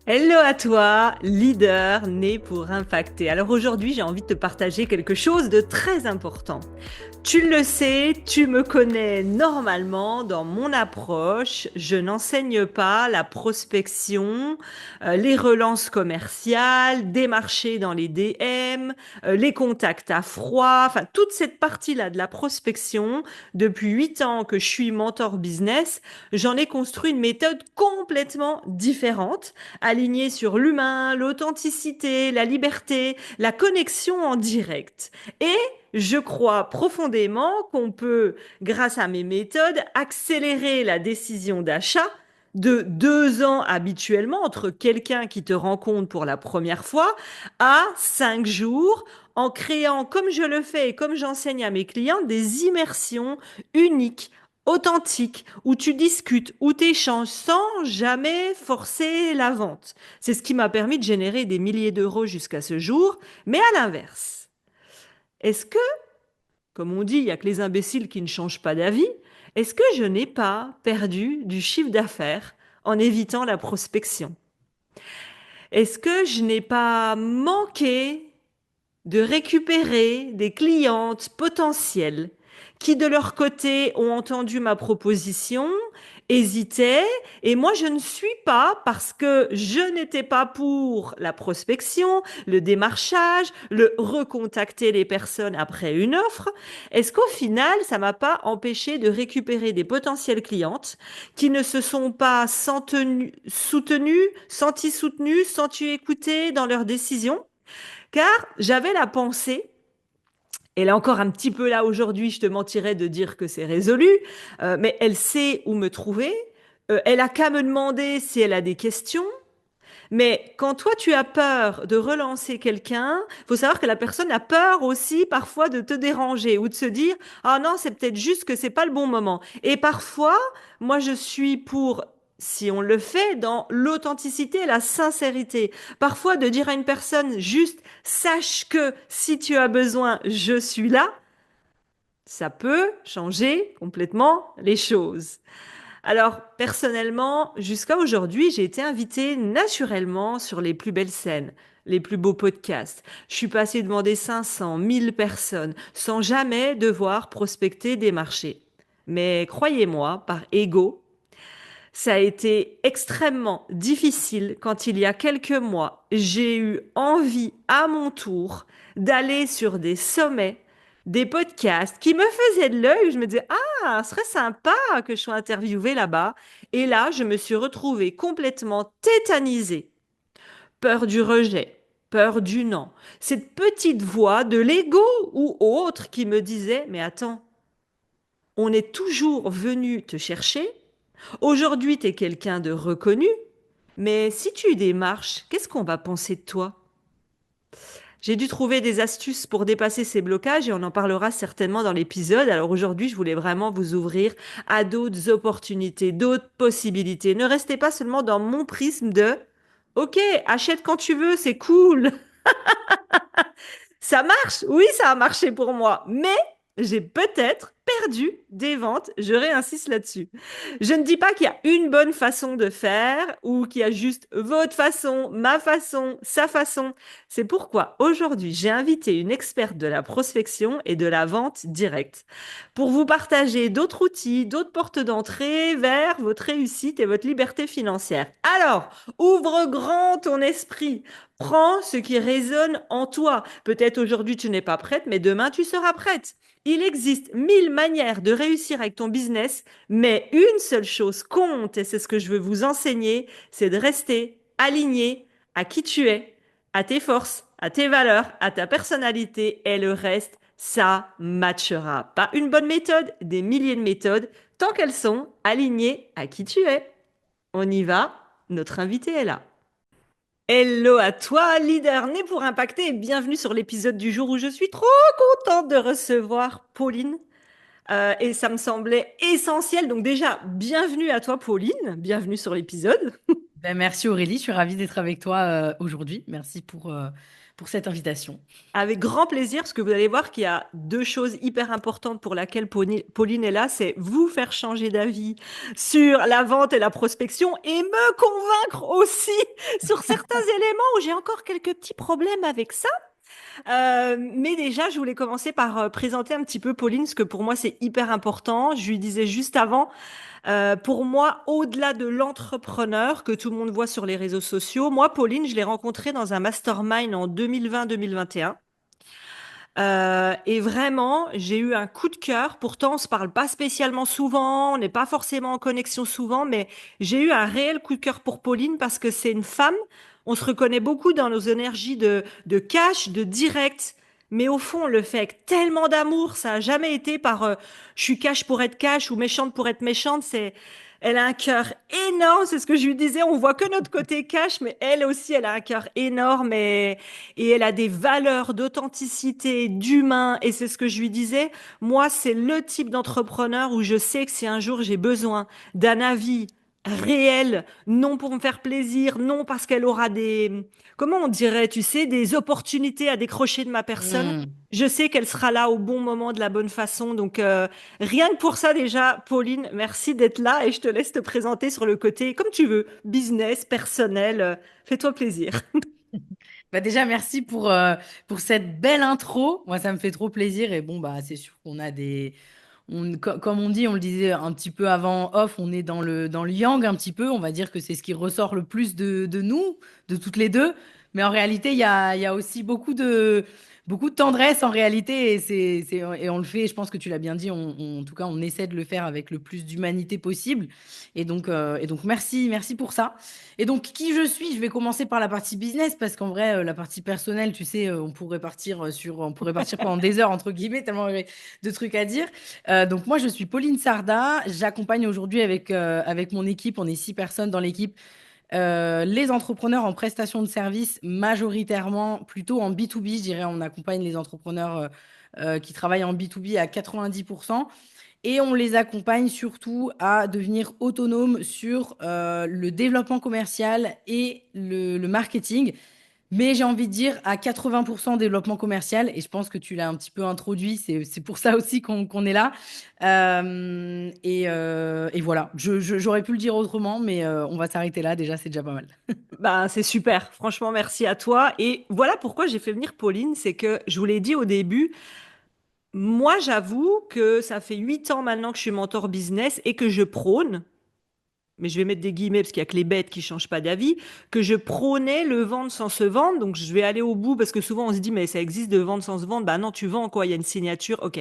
Hello à toi, leader né pour impacter. Alors aujourd'hui, j'ai envie de te partager quelque chose de très important. Tu le sais, tu me connais normalement dans mon approche. Je n'enseigne pas la prospection, les relances commerciales, démarcher dans les DM, les contacts à froid, enfin toute cette partie-là de la prospection. Depuis 8 ans que je suis mentor business, j'en ai construit une méthode complètement différente, alignée sur l'humain, l'authenticité, la liberté, la connexion en direct. Et je crois profondément qu'on peut, grâce à mes méthodes, accélérer la décision d'achat de 2 ans habituellement entre quelqu'un qui te rencontre pour la première fois à 5 jours en créant, comme je le fais et comme j'enseigne à mes clients, des immersions uniques, authentiques, où tu discutes, où tu échanges sans jamais forcer la vente. C'est ce qui m'a permis de générer des milliers d'euros jusqu'à ce jour, mais à l'inverse. Est-ce que, comme on dit, il n'y a que les imbéciles qui ne changent pas d'avis, est-ce que je n'ai pas perdu du chiffre d'affaires en évitant la prospection? Est-ce que je n'ai pas manqué de récupérer des clientes potentielles qui, de leur côté, ont entendu ma proposition, hésitaient, et moi, je ne suis pas parce que je n'étais pas pour la prospection, le démarchage, le recontacter les personnes après une offre. Est-ce qu'au final, ça m'a pas empêché de récupérer des potentielles clientes qui ne se sont pas senties soutenues, senties écoutées dans leurs décisions? Car j'avais la pensée, elle est encore un petit peu là aujourd'hui, je te mentirais de dire que c'est résolu, mais elle sait où me trouver, elle a qu'à me demander si elle a des questions, mais quand toi tu as peur de relancer quelqu'un, faut savoir que la personne a peur aussi parfois de te déranger ou de se dire ah non, c'est peut-être juste que c'est pas le bon moment. Et parfois, moi je suis pour, si on le fait dans l'authenticité et la sincérité, parfois de dire à une personne juste sache que si tu as besoin, je suis là, ça peut changer complètement les choses. Alors, personnellement, jusqu'à aujourd'hui, j'ai été invitée naturellement sur les plus belles scènes, les plus beaux podcasts. Je suis passée devant des 500, 1000 personnes sans jamais devoir prospecter des marchés. Mais croyez-moi, par ego, ça a été extrêmement difficile quand il y a quelques mois, j'ai eu envie à mon tour d'aller sur des sommets, des podcasts qui me faisaient de l'œil. Je me disais, ah, ce serait sympa que je sois interviewée là-bas. Et là, je me suis retrouvée complètement tétanisée. Peur du rejet, peur du non. Cette petite voix de l'ego ou autre qui me disait, mais attends, on est toujours venu te chercher. Aujourd'hui, tu es quelqu'un de reconnu, mais si tu démarches, qu'est-ce qu'on va penser de toi? J'ai dû trouver des astuces pour dépasser ces blocages et on en parlera certainement dans l'épisode. Alors aujourd'hui, je voulais vraiment vous ouvrir à d'autres opportunités, d'autres possibilités. Ne restez pas seulement dans mon prisme de OK, achète quand tu veux, c'est cool. Ça marche, oui, ça a marché pour moi, mais j'ai peut-être perdu des ventes, je réinsiste là-dessus. Je ne dis pas qu'il y a une bonne façon de faire ou qu'il y a juste votre façon, ma façon, sa façon. C'est pourquoi aujourd'hui, j'ai invité une experte de la prospection et de la vente directe pour vous partager d'autres outils, d'autres portes d'entrée vers votre réussite et votre liberté financière. Alors, ouvre grand ton esprit. Prends ce qui résonne en toi. Peut-être aujourd'hui tu n'es pas prête, mais demain tu seras prête. Il existe 1000 manières de réussir avec ton business, mais une seule chose compte, et c'est ce que je veux vous enseigner, c'est de rester aligné à qui tu es, à tes forces, à tes valeurs, à ta personnalité, et le reste, ça matchera. Pas une bonne méthode, des milliers de méthodes, tant qu'elles sont alignées à qui tu es. On y va, notre invité est là. Hello à toi, leader né pour impacter, et bienvenue sur l'épisode du jour où je suis trop contente de recevoir Pauline. Et ça me semblait essentiel. Donc déjà, bienvenue à toi, Pauline. Bienvenue sur l'épisode. Ben, merci Aurélie, je suis ravie d'être avec toi aujourd'hui. Merci pour cette invitation. Avec grand plaisir, parce que vous allez voir qu'il y a deux choses hyper importantes pour laquelle Pauline est là, c'est vous faire changer d'avis sur la vente et la prospection et me convaincre aussi sur certains éléments où j'ai encore quelques petits problèmes avec ça. Mais déjà, je voulais commencer par présenter un petit peu Pauline, parce que pour moi, c'est hyper important. Je lui disais juste avant, pour moi, au-delà de l'entrepreneur que tout le monde voit sur les réseaux sociaux, moi, Pauline, je l'ai rencontrée dans un mastermind en 2020-2021. Et vraiment, j'ai eu un coup de cœur. Pourtant, on se parle pas spécialement souvent, on n'est pas forcément en connexion souvent, mais j'ai eu un réel coup de cœur pour Pauline parce que c'est une femme. On se reconnaît beaucoup dans nos énergies de cash, de direct. Mais au fond, on le fait avec tellement d'amour. Ça a jamais été par je suis cash pour être cash ou méchante pour être méchante. Elle a un cœur énorme. C'est ce que je lui disais. On voit que notre côté cash, mais elle aussi, elle a un cœur énorme et elle a des valeurs d'authenticité, d'humain. Et c'est ce que je lui disais. Moi, c'est le type d'entrepreneur où je sais que si un jour j'ai besoin d'un avis réel, non pour me faire plaisir, non parce qu'elle aura comment on dirait, tu sais, des opportunités à décrocher de ma personne. Hmm. Je sais qu'elle sera là au bon moment, de la bonne façon. Donc, rien que pour ça, déjà, Pauline, merci d'être là et je te laisse te présenter sur le côté, comme tu veux, business, personnel. Fais-toi plaisir. Bah déjà, merci pour cette belle intro. Moi, ça me fait trop plaisir. Et bon, bah, c'est sûr qu'on a des. Comme on dit, on le disait un petit peu avant off, on est dans le yang un petit peu. On va dire que c'est ce qui ressort le plus de nous, de toutes les deux. Mais en réalité, il y a aussi beaucoup de tendresse en réalité. Et on le fait, je pense que tu l'as bien dit, en tout cas, on essaie de le faire avec le plus d'humanité possible. Et donc merci pour ça. Et donc, qui je suis? Je vais commencer par la partie business parce qu'en vrai, la partie personnelle, tu sais, on pourrait partir pendant des heures, entre guillemets, tellement il y aurait de trucs à dire. Donc moi, je suis Pauline Sarda. J'accompagne aujourd'hui avec mon équipe, on est 6 personnes dans l'équipe, les entrepreneurs en prestation de services, majoritairement plutôt en B2B, je dirais. On accompagne les entrepreneurs qui travaillent en B2B à 90%. Et on les accompagne surtout à devenir autonomes sur le développement commercial et le marketing. Mais j'ai envie de dire à 80% développement commercial, et je pense que tu l'as un petit peu introduit, c'est pour ça aussi qu'on est là. Et voilà, j'aurais pu le dire autrement, mais on va s'arrêter là, déjà, c'est déjà pas mal. Ben, c'est super. Franchement, merci à toi. Et voilà pourquoi j'ai fait venir Pauline. C'est que je vous l'ai dit au début, moi, j'avoue que ça fait 8 ans maintenant que je suis mentor business et que je prône, mais je vais mettre des guillemets parce qu'il y a que les bêtes qui changent pas d'avis, que je prônais le vendre sans se vendre. Donc, je vais aller au bout parce que souvent on se dit, mais ça existe de vendre sans se vendre. Bah non, tu vends quoi? Il y a une signature. Ok.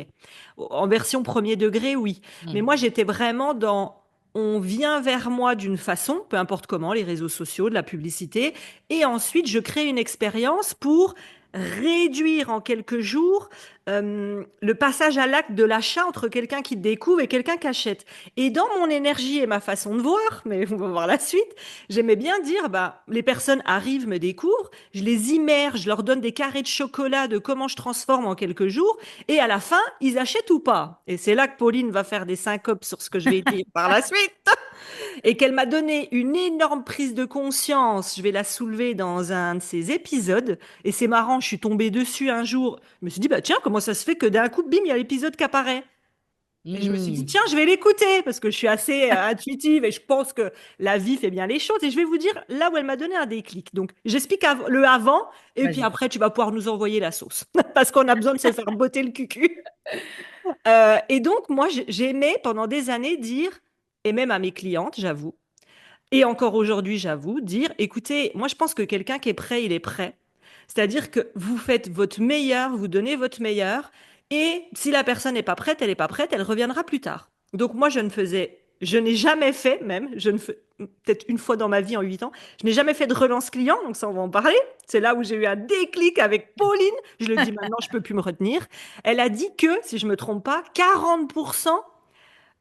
En version premier degré, oui. Mais Mm. moi, j'étais vraiment dans, on vient vers moi d'une façon, peu importe comment, les réseaux sociaux, de la publicité, et ensuite je crée une expérience pour réduire en quelques jours le passage à l'acte de l'achat entre quelqu'un qui découvre et quelqu'un qui achète. Et dans mon énergie et ma façon de voir, mais on va voir la suite, j'aimais bien dire, bah, les personnes arrivent, me découvrent, je les immerge, je leur donne des carrés de chocolat de comment je transforme en quelques jours, et à la fin, ils achètent ou pas. Et c'est là que Pauline va faire des syncopes sur ce que je vais dire par la suite et qu'elle m'a donné une énorme prise de conscience. Je vais la soulever dans un de ces épisodes. Et c'est marrant, je suis tombée dessus un jour. Je me suis dit, bah tiens, comment ça se fait que d'un coup, bim, il y a l'épisode qui apparaît. Et je me suis dit, Mm. tiens, je vais l'écouter parce que je suis assez intuitive et je pense que la vie fait bien les choses. Et je vais vous dire là où elle m'a donné un déclic. Donc, j'explique le avant et puis Vas-y. après, tu vas pouvoir nous envoyer la sauce parce qu'on a besoin de se faire botter le cucu. Et donc, moi, j'ai aimé pendant des années dire, et même à mes clientes, j'avoue, et encore aujourd'hui, j'avoue, dire, écoutez, moi je pense que quelqu'un qui est prêt, il est prêt. C'est-à-dire que vous faites votre meilleur, vous donnez votre meilleur, et si la personne n'est pas prête, elle n'est pas prête, elle reviendra plus tard. Donc moi, je n'ai jamais fait même, je ne fais, peut-être une fois dans ma vie en 8 ans, je n'ai jamais fait de relance client, donc ça on va en parler. C'est là où j'ai eu un déclic avec Pauline. Je le dis maintenant, je peux plus me retenir. Elle a dit que, si je me trompe pas, 40%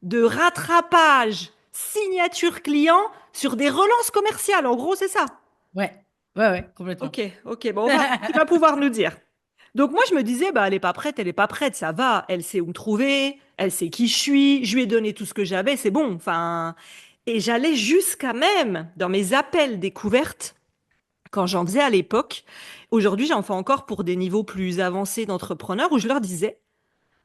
de rattrapage signature client sur des relances commerciales. En gros, c'est ça. Ouais, ouais, ouais, complètement. Ok, ok, bon, tu vas pouvoir nous dire. Donc moi, je me disais, bah, elle est pas prête, ça va. Elle sait où me trouver, elle sait qui je lui ai donné tout ce que j'avais, c'est bon. Enfin, et j'allais jusqu'à même, dans mes appels découvertes, quand j'en faisais à l'époque. Aujourd'hui, j'en fais encore pour des niveaux plus avancés d'entrepreneurs où je leur disais,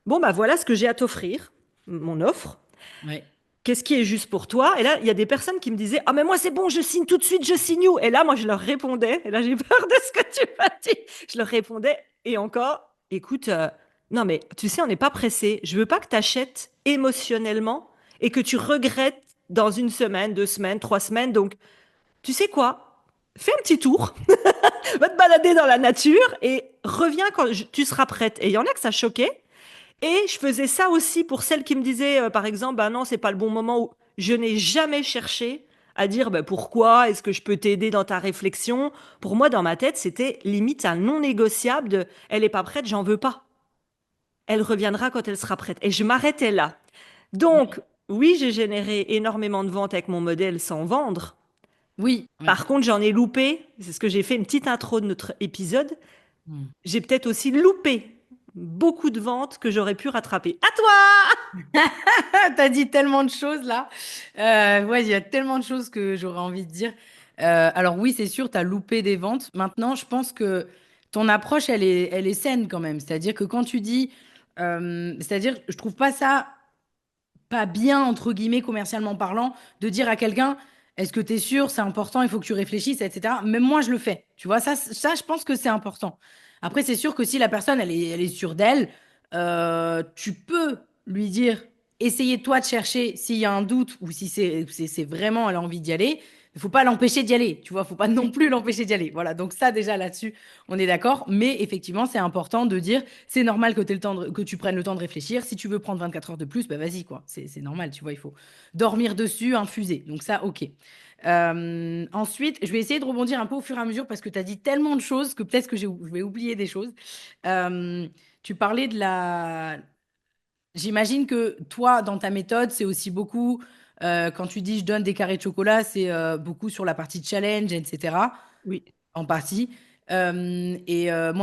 bon, bah voilà ce que j'ai à t'offrir, mon offre. Ouais. Qu'est-ce qui est juste pour toi? Et là, il y a des personnes qui me disaient, ah, mais moi, c'est bon, je signe tout de suite, je signe où? Et là, moi, je leur répondais, et là, j'ai peur de ce que tu m'as dit. Je leur répondais, et encore, écoute, non, mais tu sais, on n'est pas pressé. Je veux pas que tu achètes émotionnellement et que tu regrettes dans une semaine, 2 semaines, 3 semaines. Donc, tu sais quoi? Fais un petit tour, va te balader dans la nature et reviens quand tu seras prête. Et il y en a que ça choquait. Et je faisais ça aussi pour celles qui me disaient, par exemple, bah non, c'est pas le bon moment où je n'ai jamais cherché à dire bah, pourquoi, est-ce que je peux t'aider dans ta réflexion. Pour moi, dans ma tête, c'était limite un non négociable de elle est pas prête, j'en veux pas. Elle reviendra quand elle sera prête. Et je m'arrêtais là. Donc, oui, j'ai généré énormément de ventes avec mon modèle sans vendre. Oui. Ouais. Par contre, j'en ai loupé, c'est ce que j'ai fait une petite intro de notre épisode, Hmm. j'ai peut-être aussi loupé beaucoup de ventes que j'aurais pu rattraper. À toi! T'as dit tellement de choses là. Ouais, il y a tellement de choses que j'aurais envie de dire. Alors oui, c'est sûr, t'as loupé des ventes. Maintenant, je pense que ton approche, elle est saine quand même. C'est-à-dire que quand tu dis, c'est-à-dire, je trouve pas ça pas bien, entre guillemets, commercialement parlant, de dire à quelqu'un, est-ce que tu es sûr, c'est important, il faut que tu réfléchisses, etc. Même moi, je le fais. Tu vois, ça je pense que c'est important. Après, c'est sûr que si la personne, elle est sûre d'elle, tu peux lui dire, essayez toi de chercher s'il y a un doute ou si c'est vraiment, elle a envie d'y aller. Il faut pas l'empêcher d'y aller, tu vois, faut pas non plus l'empêcher d'y aller. Voilà, donc ça déjà là-dessus, on est d'accord. Mais effectivement, c'est important de dire, c'est normal que, que tu prennes le temps de réfléchir. Si tu veux prendre 24 heures de plus, bah vas-y, quoi. C'est normal, tu vois, il faut dormir dessus, infuser. Donc ça, ok. Ensuite, je vais essayer de rebondir un peu au fur et à mesure parce que tu as dit tellement de choses que peut-être que je vais oublier des choses. Tu parlais de la... J'imagine que toi, dans ta méthode, c'est aussi beaucoup, quand tu dis je donne des carrés de chocolat, c'est beaucoup sur la partie challenge, etc. Oui. En partie. Moi,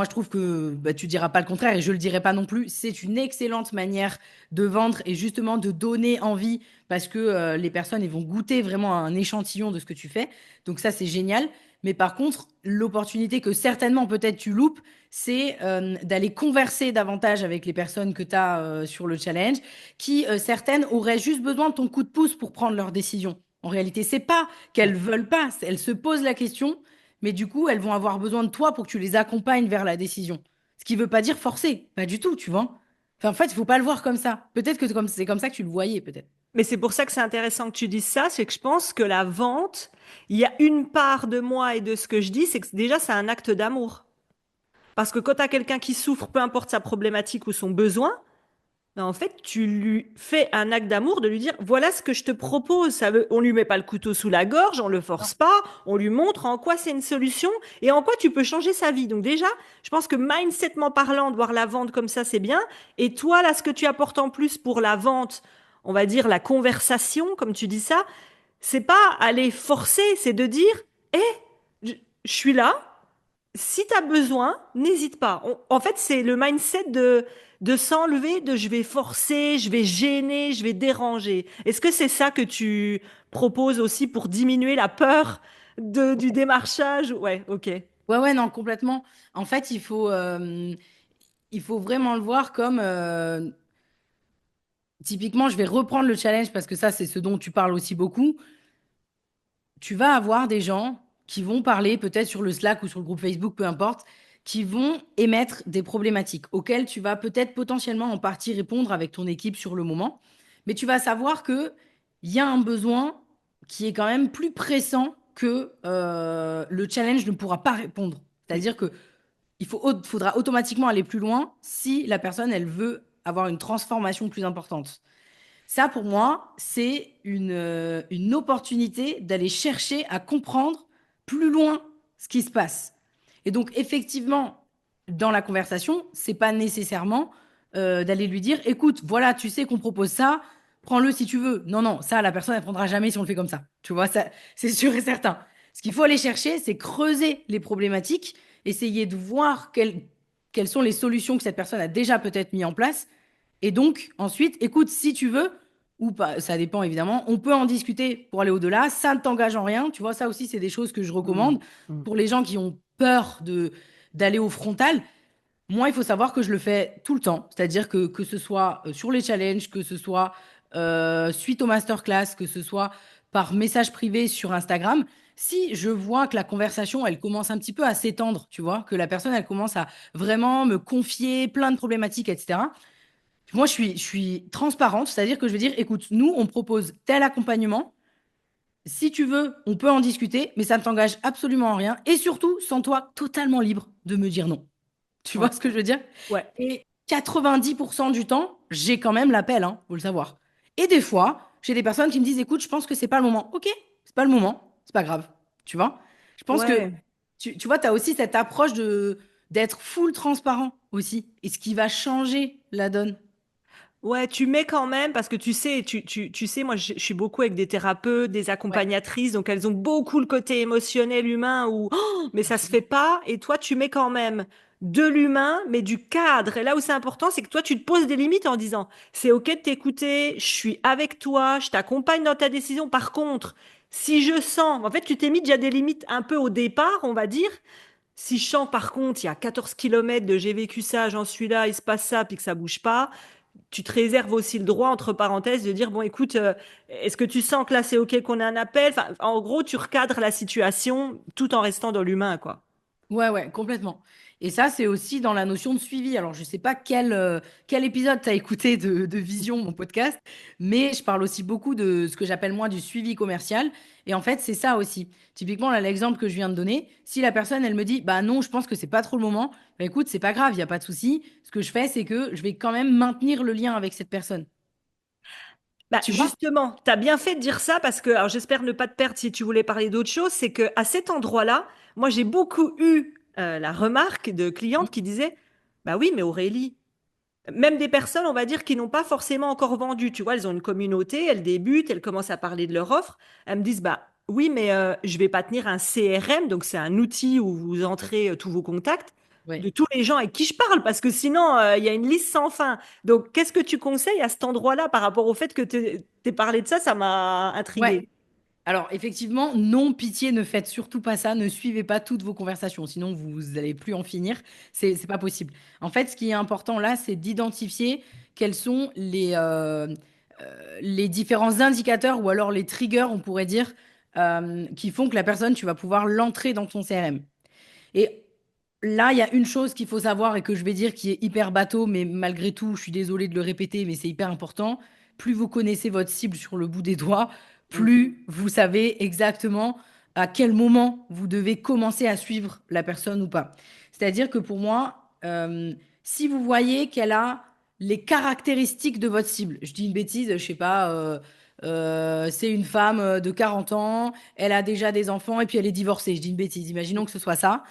je trouve que bah, tu diras pas le contraire et je le dirai pas non plus. C'est une excellente manière de vendre et justement de donner envie parce que les personnes ils vont goûter vraiment un échantillon de ce que tu fais. Donc ça, c'est génial. Mais par contre, l'opportunité que certainement peut-être tu loupes, c'est d'aller converser davantage avec les personnes que tu as sur le challenge, qui certaines auraient juste besoin de ton coup de pouce pour prendre leur décision. En réalité, c'est pas qu'elles veulent pas, elles se posent la question mais du coup, elles vont avoir besoin de toi pour que tu les accompagnes vers la décision. Ce qui veut pas dire forcer, pas du tout, tu vois. Enfin, en fait, il faut pas le voir comme ça. Peut-être que c'est comme ça que tu le voyais, peut-être. Mais c'est pour ça que c'est intéressant que tu dises ça, c'est que je pense que la vente, il y a une part de moi et de ce que je dis, c'est que déjà c'est un acte d'amour. Parce que quand tu as quelqu'un qui souffre, peu importe sa problématique ou son besoin, ben, en fait, tu lui fais un acte d'amour de lui dire, voilà ce que je te propose. On lui met pas le couteau sous la gorge, on le Non. force pas, on lui montre en quoi c'est une solution et en quoi tu peux changer sa vie. Donc déjà, je pense que mindsetement parlant, de voir la vente comme ça, c'est bien. Et toi, là, ce que tu apportes en plus pour la vente, on va dire la conversation, comme tu dis ça, c'est pas aller forcer, c'est de dire, hé, je suis là, si tu as besoin, n'hésite pas. En fait, c'est le mindset de s'enlever de je vais forcer, je vais gêner, je vais déranger. Est-ce que c'est ça que tu proposes aussi pour diminuer la peur du démarchage? Ouais, ok. Ouais, ouais, non, complètement. En fait, il faut vraiment le voir comme, typiquement, je vais reprendre le challenge parce que ça, c'est ce dont tu parles aussi beaucoup. Tu vas avoir des gens qui vont parler, peut-être sur le Slack ou sur le groupe Facebook, peu importe, qui vont émettre des problématiques auxquelles tu vas peut-être potentiellement en partie répondre avec ton équipe sur le moment. Mais tu vas savoir que il y a un besoin qui est quand même plus pressant que le challenge ne pourra pas répondre. Oui. C'est-à-dire que faudra automatiquement aller plus loin si la personne, elle veut avoir une transformation plus importante. Ça, pour moi, c'est une opportunité d'aller chercher à comprendre plus loin ce qui se passe. Et donc, effectivement, dans la conversation, c'est pas nécessairement d'aller lui dire, écoute, voilà, tu sais qu'on propose ça, prends-le si tu veux. Non, non, ça, la personne, elle prendra jamais si on le fait comme ça. Tu vois, ça, c'est sûr et certain. Ce qu'il faut aller chercher, c'est creuser les problématiques, essayer de voir quelles sont les solutions que cette personne a déjà peut-être mis en place et donc, ensuite, écoute, si tu veux, ou pas, ça dépend évidemment. On peut en discuter pour aller au-delà, ça ne t'engage en rien. Tu vois, ça aussi, c'est des choses que je Mm, recommande mm. pour les gens qui ont peur d'aller au frontal. Moi, il faut savoir que je le fais tout le temps. C'est-à-dire que ce soit sur les challenges, que ce soit suite au masterclass, que ce soit par message privé sur Instagram, si je vois que la conversation, elle commence un petit peu à s'étendre, tu vois, que la personne, elle commence à vraiment me confier plein de problématiques, etc. Moi, je suis transparente, c'est-à-dire que je vais dire, écoute, nous, on propose tel accompagnement. Si tu veux, on peut en discuter, mais ça ne t'engage absolument en rien. Et surtout, sens-toi totalement libre de me dire non. Tu vois Ouais, ce que je veux dire? ouais, Et 90% du temps, j'ai quand même l'appel, hein, faut le savoir. Et des fois, j'ai des personnes qui me disent, écoute, je pense que c'est pas le moment. Ok, c'est pas le moment, c'est pas grave. Tu vois? Je pense que, ouais. tu vois, tu as aussi cette approche d'être full transparent aussi. Et ce qui va changer la donne. Ouais, tu mets quand même, parce que tu sais, moi, je suis beaucoup avec des thérapeutes, des Ouais. accompagnatrices, donc elles ont beaucoup le côté émotionnel humain où, oh, mais ça se fait pas, et toi, tu mets quand même de l'humain, mais du cadre. Et là où c'est important, c'est que toi, tu te poses des limites en disant, c'est OK de t'écouter, je suis avec toi, je t'accompagne dans ta décision. Par contre, si je sens, en fait, tu t'es mis déjà des limites un peu au départ, on va dire. Si je sens, par contre, il y a 14 kilomètres de j'ai vécu ça, j'en suis là, il se passe ça, puis que ça bouge pas, tu te réserves aussi le droit, entre parenthèses, de dire, bon, écoute, est-ce que tu sens que là, c'est OK qu'on ait un appel? Enfin, en gros, tu recadres la situation tout en restant dans l'humain, quoi. Ouais, ouais, complètement. Et ça, c'est aussi dans la notion de suivi. Alors, je sais pas quel épisode tu as écouté de Vision, mon podcast, mais je parle aussi beaucoup de ce que j'appelle moi du suivi commercial. Et en fait, c'est ça aussi. Typiquement, là, l'exemple que je viens de donner, si la personne, elle me dit, bah non, je pense que c'est pas trop le moment, bah écoute, c'est pas grave, il n'y a pas de souci. Ce que je fais, c'est que je vais quand même maintenir le lien avec cette personne. Bah, Tu vois? justement, tu as bien fait de dire ça parce que, alors j'espère ne pas te perdre si tu voulais parler d'autre chose, c'est que à cet endroit-là, moi j'ai beaucoup eu la remarque de clientes qui disaient, bah oui, mais Aurélie, même des personnes, on va dire, qui n'ont pas forcément encore vendu. Tu vois, elles ont une communauté, elles débutent, elles commencent à parler de leur offre. Elles me disent, bah oui, mais je vais pas tenir un CRM, donc c'est un outil où vous entrez tous vos contacts de Ouais. tous les gens avec qui je parle, parce que sinon, il y a une liste sans fin. Donc, qu'est-ce que tu conseilles à cet endroit-là par rapport au fait que tu aies parlé de ça? Ça m'a Ouais. intriguée. Alors, effectivement, non, pitié, ne faites surtout pas ça. Ne suivez pas toutes vos conversations, sinon vous n'allez plus en finir. C'est pas possible. En fait, ce qui est important là, c'est d'identifier quels sont les différents indicateurs ou alors les triggers, on pourrait dire, qui font que la personne, tu vas pouvoir l'entrer dans ton CRM. Et là, il y a une chose qu'il faut savoir et que je vais dire qui est hyper bateau, mais malgré tout, je suis désolée de le répéter, mais c'est hyper important. Plus vous connaissez votre cible sur le bout des doigts, Mm. plus vous savez exactement à quel moment vous devez commencer à suivre la personne ou pas. C'est-à-dire que pour moi, si vous voyez qu'elle a les caractéristiques de votre cible, je dis une bêtise, je sais pas, c'est une femme de 40 ans, elle a déjà des enfants et puis elle est divorcée, je dis une bêtise, imaginons que ce soit ça.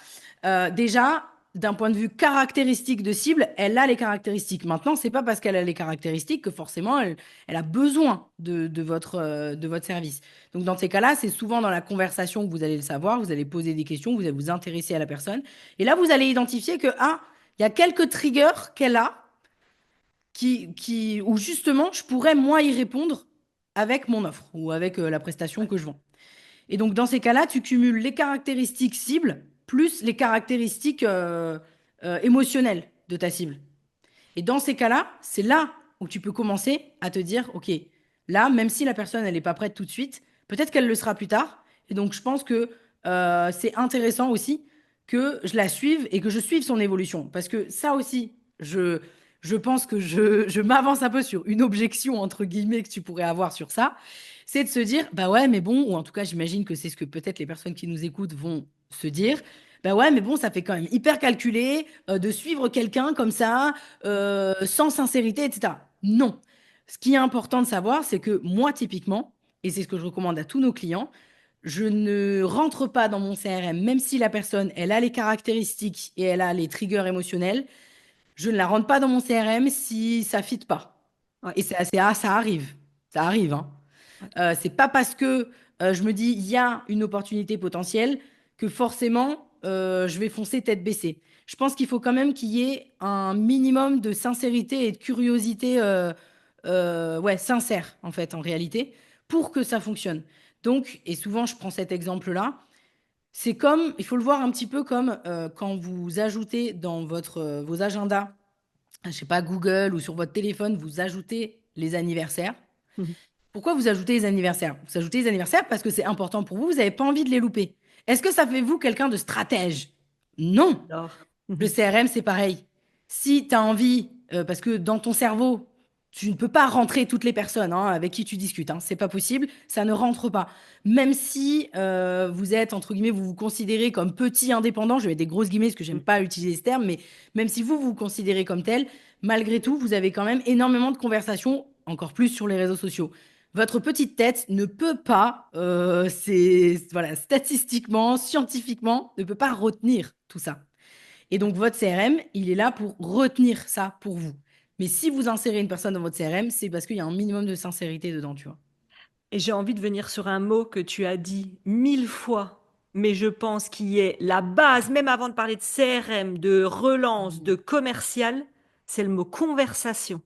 Déjà, d'un point de vue caractéristique de cible, elle a les caractéristiques. Maintenant, c'est pas parce qu'elle a les caractéristiques que forcément elle a besoin de votre service. Donc, dans ces cas-là, c'est souvent dans la conversation que vous allez le savoir, vous allez poser des questions, vous allez vous intéresser à la personne. Et là, vous allez identifier que, ah, il y a quelques triggers qu'elle a où justement, je pourrais, moi, y répondre avec mon offre ou avec la prestation que je vends. Et donc, dans ces cas-là, tu cumules les caractéristiques cibles plus les caractéristiques émotionnelles de ta cible. Et dans ces cas-là, c'est là où tu peux commencer à te dire, OK, là, même si la personne, elle n'est pas prête tout de suite, peut-être qu'elle le sera plus tard. Et donc, je pense que c'est intéressant aussi que je la suive et que je suive son évolution. Parce que ça aussi, je pense que je m'avance un peu sur une objection, entre guillemets, que tu pourrais avoir sur ça. C'est de se dire, bah ouais, mais bon, ou en tout cas, j'imagine que c'est ce que peut-être les personnes qui nous écoutent vont se dire. Bah ouais, mais bon, ça fait quand même hyper calculé de suivre quelqu'un comme ça sans sincérité, etc. Non. Ce qui est important de savoir, c'est que moi, typiquement, et c'est ce que je recommande à tous nos clients, je ne rentre pas dans mon CRM, même si la personne, elle a les caractéristiques et elle a les triggers émotionnels, je ne la rentre pas dans mon CRM si ça ne fit pas. Ouais, Et ça arrive. Ça arrive, hein. ouais. C'est pas parce que je me dis il y a une opportunité potentielle que forcément je vais foncer tête baissée. Je pense qu'il faut quand même qu'il y ait un minimum de sincérité et de curiosité ouais, sincère, en fait, en réalité, pour que ça fonctionne. Donc, et souvent, je prends cet exemple-là. C'est comme, il faut le voir un petit peu comme quand vous ajoutez dans vos agendas, je sais pas, Google ou sur votre téléphone, vous ajoutez les anniversaires. Mhm. Pourquoi vous ajoutez les anniversaires? Vous ajoutez les anniversaires parce que c'est important pour vous, vous n'avez pas envie de les louper. Est-ce que ça fait vous quelqu'un de stratège? Non. J'adore. Le Mhm. CRM, c'est pareil. Si tu as envie, parce que dans ton cerveau, tu ne peux pas rentrer toutes les personnes hein, avec qui tu discutes, hein, c'est pas possible, ça ne rentre pas. Même si vous êtes, entre guillemets, vous vous considérez comme petit indépendant, je vais des grosses guillemets parce que j'aime pas utiliser ce terme, mais même si vous vous considérez comme tel, malgré tout, vous avez quand même énormément de conversations, encore plus sur les réseaux sociaux. Votre petite tête ne peut pas, voilà, statistiquement, scientifiquement, ne peut pas retenir tout ça. Et Ouais. donc, votre CRM, il est là pour retenir ça pour vous. Mais si vous insérez une personne dans votre CRM, c'est parce qu'il y a un minimum de sincérité dedans, tu vois. Et j'ai envie de venir sur un mot que tu as dit 1000 fois, mais je pense qu'il est la base, même avant de parler de CRM, de relance, Mhm. de commercial, c'est le mot conversation.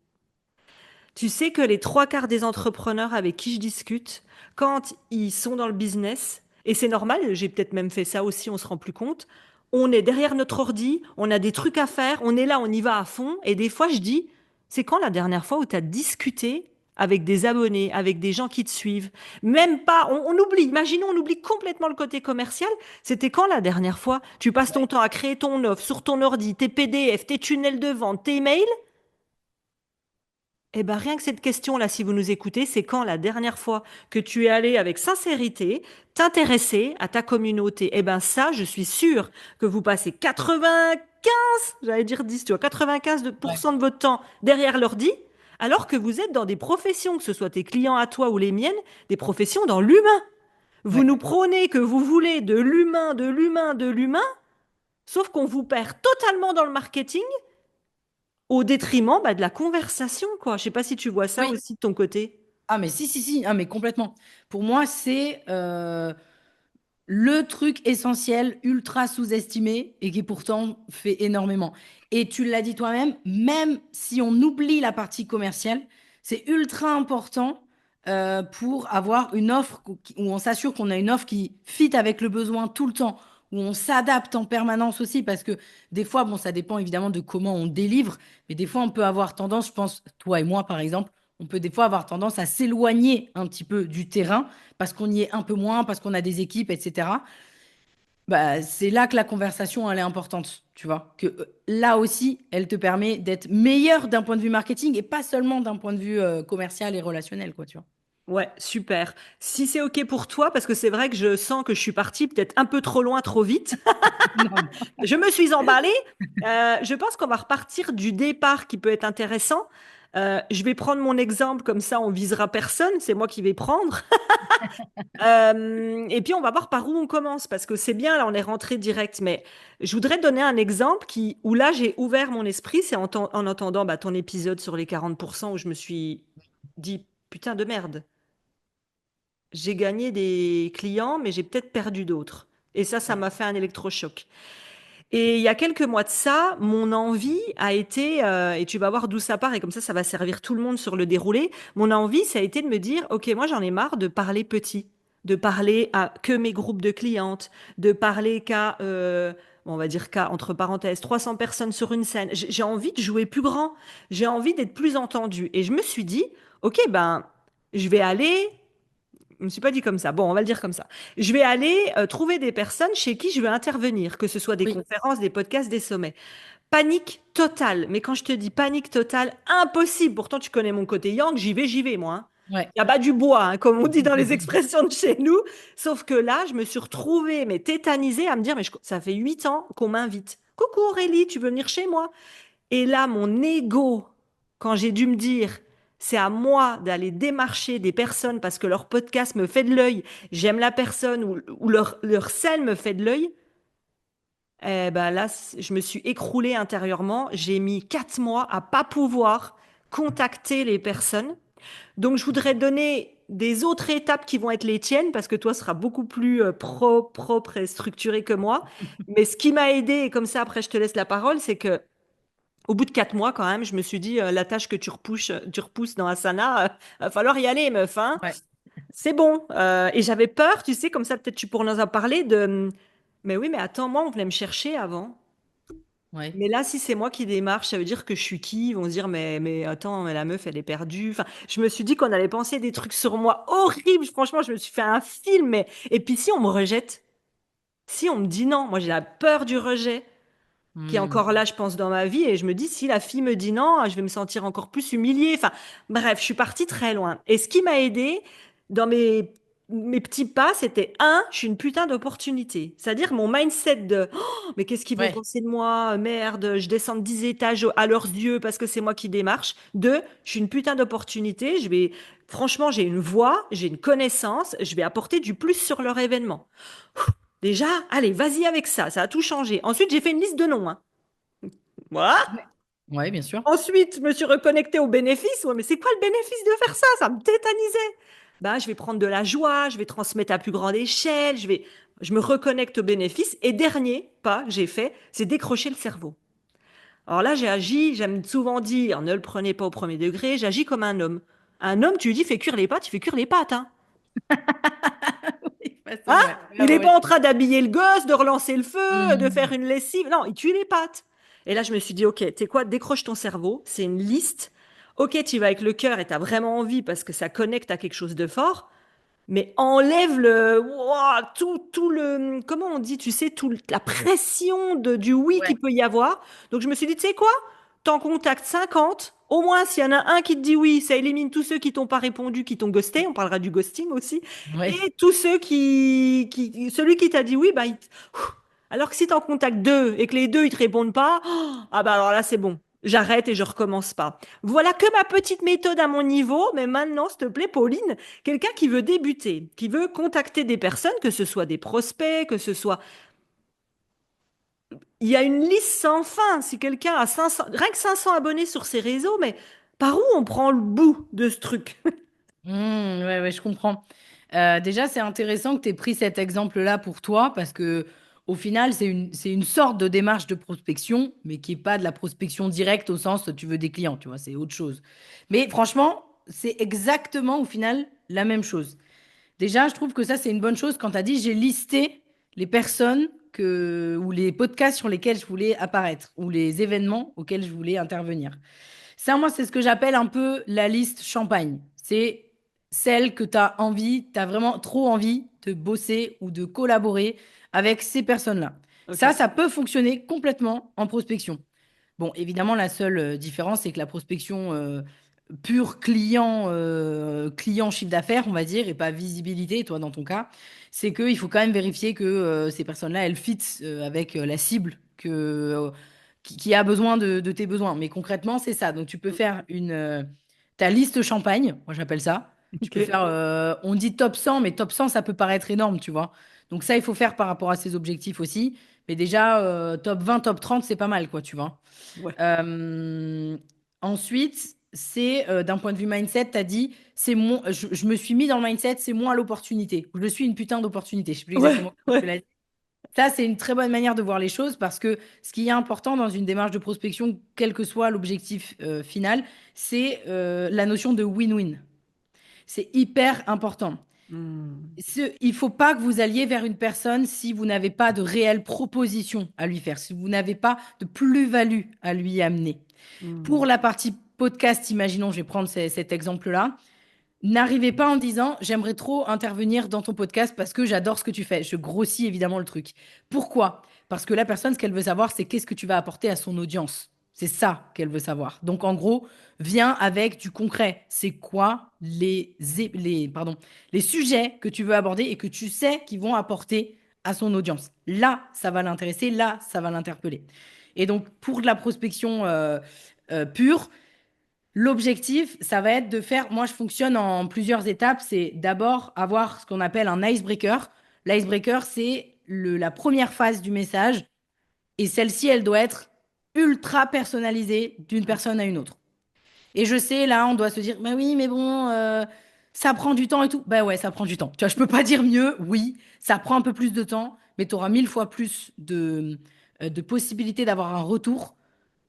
Tu sais que les trois quarts des entrepreneurs avec qui je discute, quand ils sont dans le business, et c'est normal, j'ai peut-être même fait ça aussi, on se rend plus compte, on est derrière notre ordi, on a des trucs à faire, on est là, on y va à fond, et des fois je dis, c'est quand la dernière fois où tu as discuté avec des abonnés, avec des gens qui te suivent? Même pas, on oublie, imaginons, on oublie complètement le côté commercial, c'était quand la dernière fois? Tu passes ton Ouais. temps à créer ton offre sur ton ordi, tes PDF, tes tunnels de vente, tes mails, eh ben, rien que cette question-là, si vous nous écoutez, c'est quand la dernière fois que tu es allé avec sincérité t'intéresser à ta communauté? Eh ben, ça, je suis sûre que vous passez 95, j'allais dire 10, tu vois, 95% Ouais. de votre temps derrière l'ordi, alors que vous êtes dans des professions, que ce soit tes clients à toi ou les miennes, des professions dans l'humain. Vous Ouais. nous prônez que vous voulez de l'humain, de l'humain, de l'humain, sauf qu'on vous perd totalement dans le marketing au détriment bah, de la conversation, quoi. Je sais pas si tu vois ça Oui. aussi de ton côté. Ah, mais si, si, si. Ah, mais complètement. Pour moi, c'est le truc essentiel, ultra sous-estimé et qui pourtant fait énormément. Et tu l'as dit toi-même, même si on oublie la partie commerciale, c'est ultra important pour avoir une offre où on s'assure qu'on a une offre qui fit avec le besoin tout le temps, où on s'adapte en permanence aussi, parce que des fois, bon, ça dépend évidemment de comment on délivre, mais des fois, on peut avoir tendance, je pense, toi et moi par exemple, on peut des fois avoir tendance à s'éloigner un petit peu du terrain parce qu'on y est un peu moins, parce qu'on a des équipes, etc. Bah, c'est là que la conversation, elle est importante, tu vois. Que là aussi, elle te permet d'être meilleur d'un point de vue marketing et pas seulement d'un point de vue commercial et relationnel, quoi, tu vois. Ouais, super. Si c'est OK pour toi, parce que c'est vrai que je sens que je suis partie peut-être un peu trop loin, trop vite. Non. Je me suis emballée. Je pense qu'on va repartir du départ qui peut être intéressant. Je vais prendre mon exemple, comme ça on visera personne, c'est moi qui vais prendre. Et puis on va voir par où on commence, parce que c'est bien, là on est rentré direct, mais je voudrais donner un exemple où là j'ai ouvert mon esprit, c'est en entendant bah, ton épisode sur les 40% où je me suis dit, putain de merde, j'ai gagné des clients, mais j'ai peut-être perdu d'autres. Et ça Ouais. m'a fait un électrochoc. Et il y a quelques mois de ça, mon envie a été, et tu vas voir d'où ça part, et comme ça va servir tout le monde sur le déroulé. Mon envie, ça a été de me dire, OK, moi j'en ai marre de parler petit, de parler à que mes groupes de clientes, de parler qu'à, bon, on va dire qu'à, entre parenthèses, 300 personnes sur une scène. J'ai envie de jouer plus grand, j'ai envie d'être plus entendue. Et je me suis dit, OK, ben, je vais aller je me suis pas dit comme ça. Bon, on va le dire comme ça. Je vais aller trouver des personnes chez qui je veux intervenir, que ce soit des Oui, conférences, des podcasts, des sommets. Panique totale. Mais quand je te dis panique totale, impossible. Pourtant, tu connais mon côté yang, j'y vais, moi, hein. ouais. Il y a pas du bois, hein, comme on dit dans les expressions de chez nous. Sauf que là, je me suis retrouvée, mais tétanisée, à me dire, mais ça fait 8 ans qu'on m'invite. Coucou Aurélie, tu veux venir chez moi? Et là, mon ego, quand j'ai dû me dire, c'est à moi d'aller démarcher des personnes parce que leur podcast me fait de l'œil, j'aime la personne ou leur scène me fait de l'œil, eh ben là, je me suis écroulée intérieurement. J'ai mis 4 mois à pas pouvoir contacter les personnes. Donc, je voudrais donner des autres étapes qui vont être les tiennes parce que toi, ce sera beaucoup plus propre et structuré que moi. Mais ce qui m'a aidé, et comme ça, après, je te laisse la parole, c'est que Au bout de 4 mois, quand même, je me suis dit, la tâche que tu repousses dans Asana, va falloir y aller, meuf, hein. Ouais, C'est bon. Et j'avais peur, tu sais, comme ça, peut-être tu pourrais nous en parler de. Mais oui, mais attends, moi, on venait me chercher avant. ouais. Mais là, si c'est moi qui démarche, ça veut dire que je suis qui? Ils vont se dire, mais attends, mais la meuf, elle est perdue. Enfin, je me suis dit qu'on allait penser des trucs sur moi horribles. Franchement, je me suis fait un film. Et puis, si on me rejette, si on me dit non, moi, j'ai la peur du rejet qui est Hmm. encore là, je pense, dans ma vie. Et je me dis, si la fille me dit non, je vais me sentir encore plus humiliée. Enfin, bref, je suis partie très loin. Et ce qui m'a aidée dans mes petits pas, c'était je suis une putain d'opportunité. C'est-à-dire mon mindset de, oh, mais qu'est-ce qu'ils vont Ouais. penser de moi? Merde, je descends de 10 étages à leurs yeux parce que c'est moi qui démarche. Deux, je suis une putain d'opportunité. Franchement, j'ai une voix, j'ai une connaissance, je vais apporter du plus sur leur événement. Déjà, allez, vas-y avec ça a tout changé. Ensuite, j'ai fait une liste de noms, hein. Voilà. Ouais. Ouais, bien sûr. Ensuite, je me suis reconnectée au bénéfice. Ouais, mais c'est quoi le bénéfice de faire ça? Ça me tétanisait. Bah, je vais prendre de la joie, je vais transmettre à plus grande échelle, je me reconnecte au bénéfice. Et dernier pas que j'ai fait, c'est décrocher le cerveau. Alors là, j'ai agi, j'aime souvent dire, ne le prenez pas au premier degré, j'agis comme un homme. Un homme, tu lui dis, fais cuire les pâtes, il fait cuire les pâtes, hein. Oui, façon, Hein? ouais. Ouais, Il ouais, n'est ouais. pas en train d'habiller le gosse, de relancer le feu, de faire Hmm. une lessive. Non, il tue les pattes. Et là, je me suis dit, OK, tu sais quoi, décroche ton cerveau. C'est une liste. OK, tu y vas avec le cœur et tu as vraiment envie parce que ça connecte à quelque chose de fort. Mais enlève ouah, tout le, comment on dit, tu sais, la pression du oui Ouais. qu'il peut y avoir. Donc, je me suis dit, tu sais quoi, t'en contactes 50. Au moins, s'il y en a un qui te dit oui, ça élimine tous ceux qui t'ont pas répondu, qui t'ont ghosté. On parlera du ghosting aussi. Ouais. Et tous ceux celui qui t'a dit oui, bah, alors que si t'en contactes deux et que les deux, ils te répondent pas, ah bah alors là, c'est bon. J'arrête et je recommence pas. Voilà que ma petite méthode à mon niveau. Mais maintenant, s'il te plaît, Pauline, quelqu'un qui veut débuter, qui veut contacter des personnes, que ce soit des prospects, que ce soit... Il y a une liste sans fin. Si quelqu'un a 500, rien que 500 abonnés sur ses réseaux, mais par où on prend le bout de ce truc? Ouais, ouais, je comprends. Déjà, c'est intéressant que tu aies pris cet exemple-là pour toi parce que au final, c'est une sorte de démarche de prospection, mais qui n'est pas de la prospection directe au sens tu veux des clients, tu vois, c'est autre chose. Mais franchement, c'est exactement au final la même chose. Déjà, je trouve que ça, c'est une bonne chose quand tu as dit j'ai listé les personnes ou les podcasts sur lesquels je voulais apparaître ou les événements auxquels je voulais intervenir. Ça, moi, c'est ce que j'appelle un peu la liste champagne. C'est celle que tu as envie, tu as vraiment trop envie de bosser ou de collaborer avec ces personnes-là. Ok. Ça peut fonctionner complètement en prospection. Bon, évidemment, la seule différence, c'est que la prospection pure client chiffre d'affaires, on va dire, et pas visibilité, toi, dans ton cas, c'est qu'il faut quand même vérifier que ces personnes-là, elles fit avec la cible qui a besoin de tes besoins. Mais concrètement, c'est ça. Donc, tu peux faire ta liste champagne, moi j'appelle ça. Tu peux Ok. faire, on dit top 100, mais top 100, ça peut paraître énorme, tu vois. Donc, ça, il faut faire par rapport à ses objectifs aussi. Mais déjà, top 20, top 30, c'est pas mal, quoi, tu vois. Ouais. Euh, Ensuite, c'est d'un point de vue mindset, tu as dit, je me suis mis dans le mindset, c'est moi l'opportunité. Je suis une putain d'opportunité. Je sais plus Ouais. exactement comment tu Ouais. l'as dit. Ça, c'est une très bonne manière de voir les choses parce que ce qui est important dans une démarche de prospection, quel que soit l'objectif final, c'est la notion de win-win. C'est hyper important. Hmm. Il ne faut pas que vous alliez vers une personne si vous n'avez pas de réelle proposition à lui faire, si vous n'avez pas de plus-value à lui amener. Pour Hmm. la partie podcast, imaginons, je vais prendre cet exemple-là. N'arrivez pas en disant j'aimerais trop intervenir dans ton podcast parce que j'adore ce que tu fais. Je grossis évidemment le truc. Pourquoi? Parce que la personne, ce qu'elle veut savoir, c'est qu'est-ce que tu vas apporter à son audience. C'est ça qu'elle veut savoir. Donc en gros, viens avec du concret. C'est quoi les sujets que tu veux aborder et que tu sais qu'ils vont apporter à son audience. Là, ça va l'intéresser, là, ça va l'interpeller. Et donc pour de la prospection pure, l'objectif, ça va être de faire, moi je fonctionne en plusieurs étapes, c'est d'abord avoir ce qu'on appelle un icebreaker. L'icebreaker, c'est la première phase du message et celle-ci, elle doit être ultra personnalisée d'une personne à une autre. Et je sais, là, on doit se dire, bah oui, mais bon, ça prend du temps et tout. Bah ouais, ça prend du temps. Tu vois, je peux pas dire mieux, oui, ça prend un peu plus de temps, mais tu auras 1000 fois plus de possibilités d'avoir un retour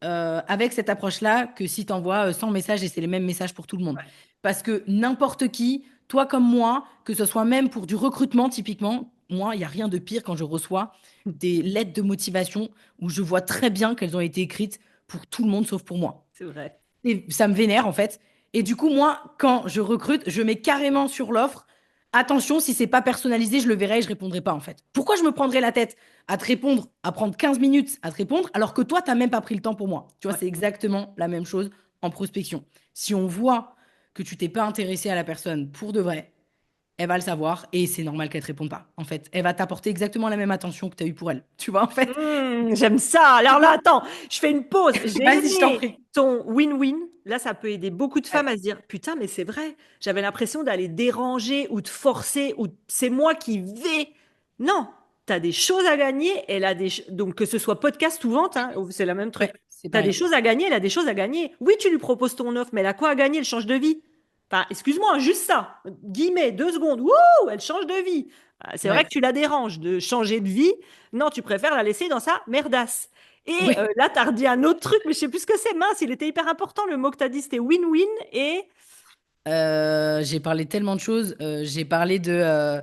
avec cette approche-là que si tu envoies 100 messages et c'est les mêmes messages pour tout le monde. Ouais. Parce que n'importe qui, toi comme moi, que ce soit même pour du recrutement typiquement, moi, il n'y a rien de pire quand je reçois des lettres de motivation où je vois très bien qu'elles ont été écrites pour tout le monde sauf pour moi. C'est vrai. Et ça me vénère en fait. Et du coup, moi, quand je recrute, je mets carrément sur l'offre, attention, si c'est pas personnalisé, je le verrai et je répondrai pas en fait. Pourquoi je me prendrais la tête à te répondre, à prendre 15 minutes à te répondre, alors que toi, tu n'as même pas pris le temps pour moi? Tu vois, Ouais. c'est exactement la même chose en prospection. Si on voit que tu t'es pas intéressé à la personne pour de vrai, elle va le savoir et c'est normal qu'elle te réponde pas. En fait, elle va t'apporter exactement la même attention que tu as eu pour elle. Tu vois, en fait. J'aime ça. Alors là, attends, je fais une pause. J'ai Vas-y, je t'en aimé prie. ton win-win. Là, ça peut aider beaucoup de femmes Ouais. à se dire, putain, mais c'est vrai. J'avais l'impression d'aller déranger ou de forcer ou c'est moi qui vais. Non, tu as des choses à gagner. Donc, que ce soit podcast ou vente, hein, c'est le même truc. Ouais, c'est Tu as des pareil. choses à gagner, elle a des choses à gagner. Oui, tu lui proposes ton offre, mais elle a quoi à gagner? Elle change de vie. Enfin, excuse-moi, juste ça. Guillemets, 2 secondes. Wouh, elle change de vie. Ah, c'est vrai que Ouais. tu la déranges de changer de vie. Non, tu préfères la laisser dans sa merdasse. Et Oui. là, tu as redit un autre truc, mais je sais plus ce que c'est. Mince, il était hyper important. Le mot que tu as dit, c'était win-win. Et J'ai parlé de tellement de choses. J'ai parlé de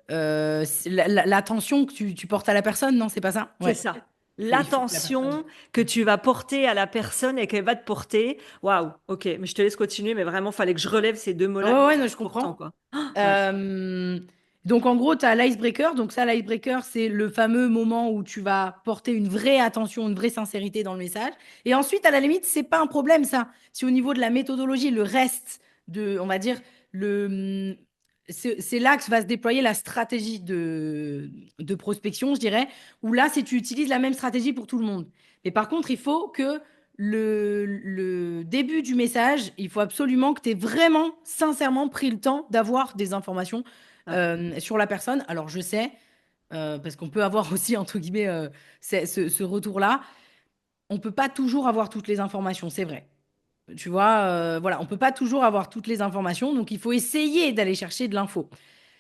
l'attention que tu portes à la personne, non, c'est pas ça? c'est Ouais. ça. Il faut que la personne. L'attention que tu vas porter à la personne et qu'elle va te porter. Waouh, ok, mais je te laisse continuer, mais vraiment, fallait que je relève ces deux mots-là. Ouais, ouais, non, je Important, comprends. quoi. Ah, ouais, Euh, donc, en gros, tu as l'icebreaker. Donc, ça, l'icebreaker, c'est le fameux moment où tu vas porter une vraie attention, une vraie sincérité dans le message. Et ensuite, à la limite, c'est pas un problème, ça. Si au niveau de la méthodologie, le reste on va dire, c'est là que va se déployer la stratégie de prospection, je dirais, où là, si tu utilises la même stratégie pour tout le monde. Mais par contre, il faut que le début du message, il faut absolument que tu aies vraiment, sincèrement pris le temps d'avoir des informations ouais. sur la personne. Alors, je sais, parce qu'on peut avoir aussi, entre guillemets, ce retour-là, on peut pas toujours avoir toutes les informations, c'est vrai. Tu vois, voilà, on peut pas toujours avoir toutes les informations, donc il faut essayer d'aller chercher de l'info.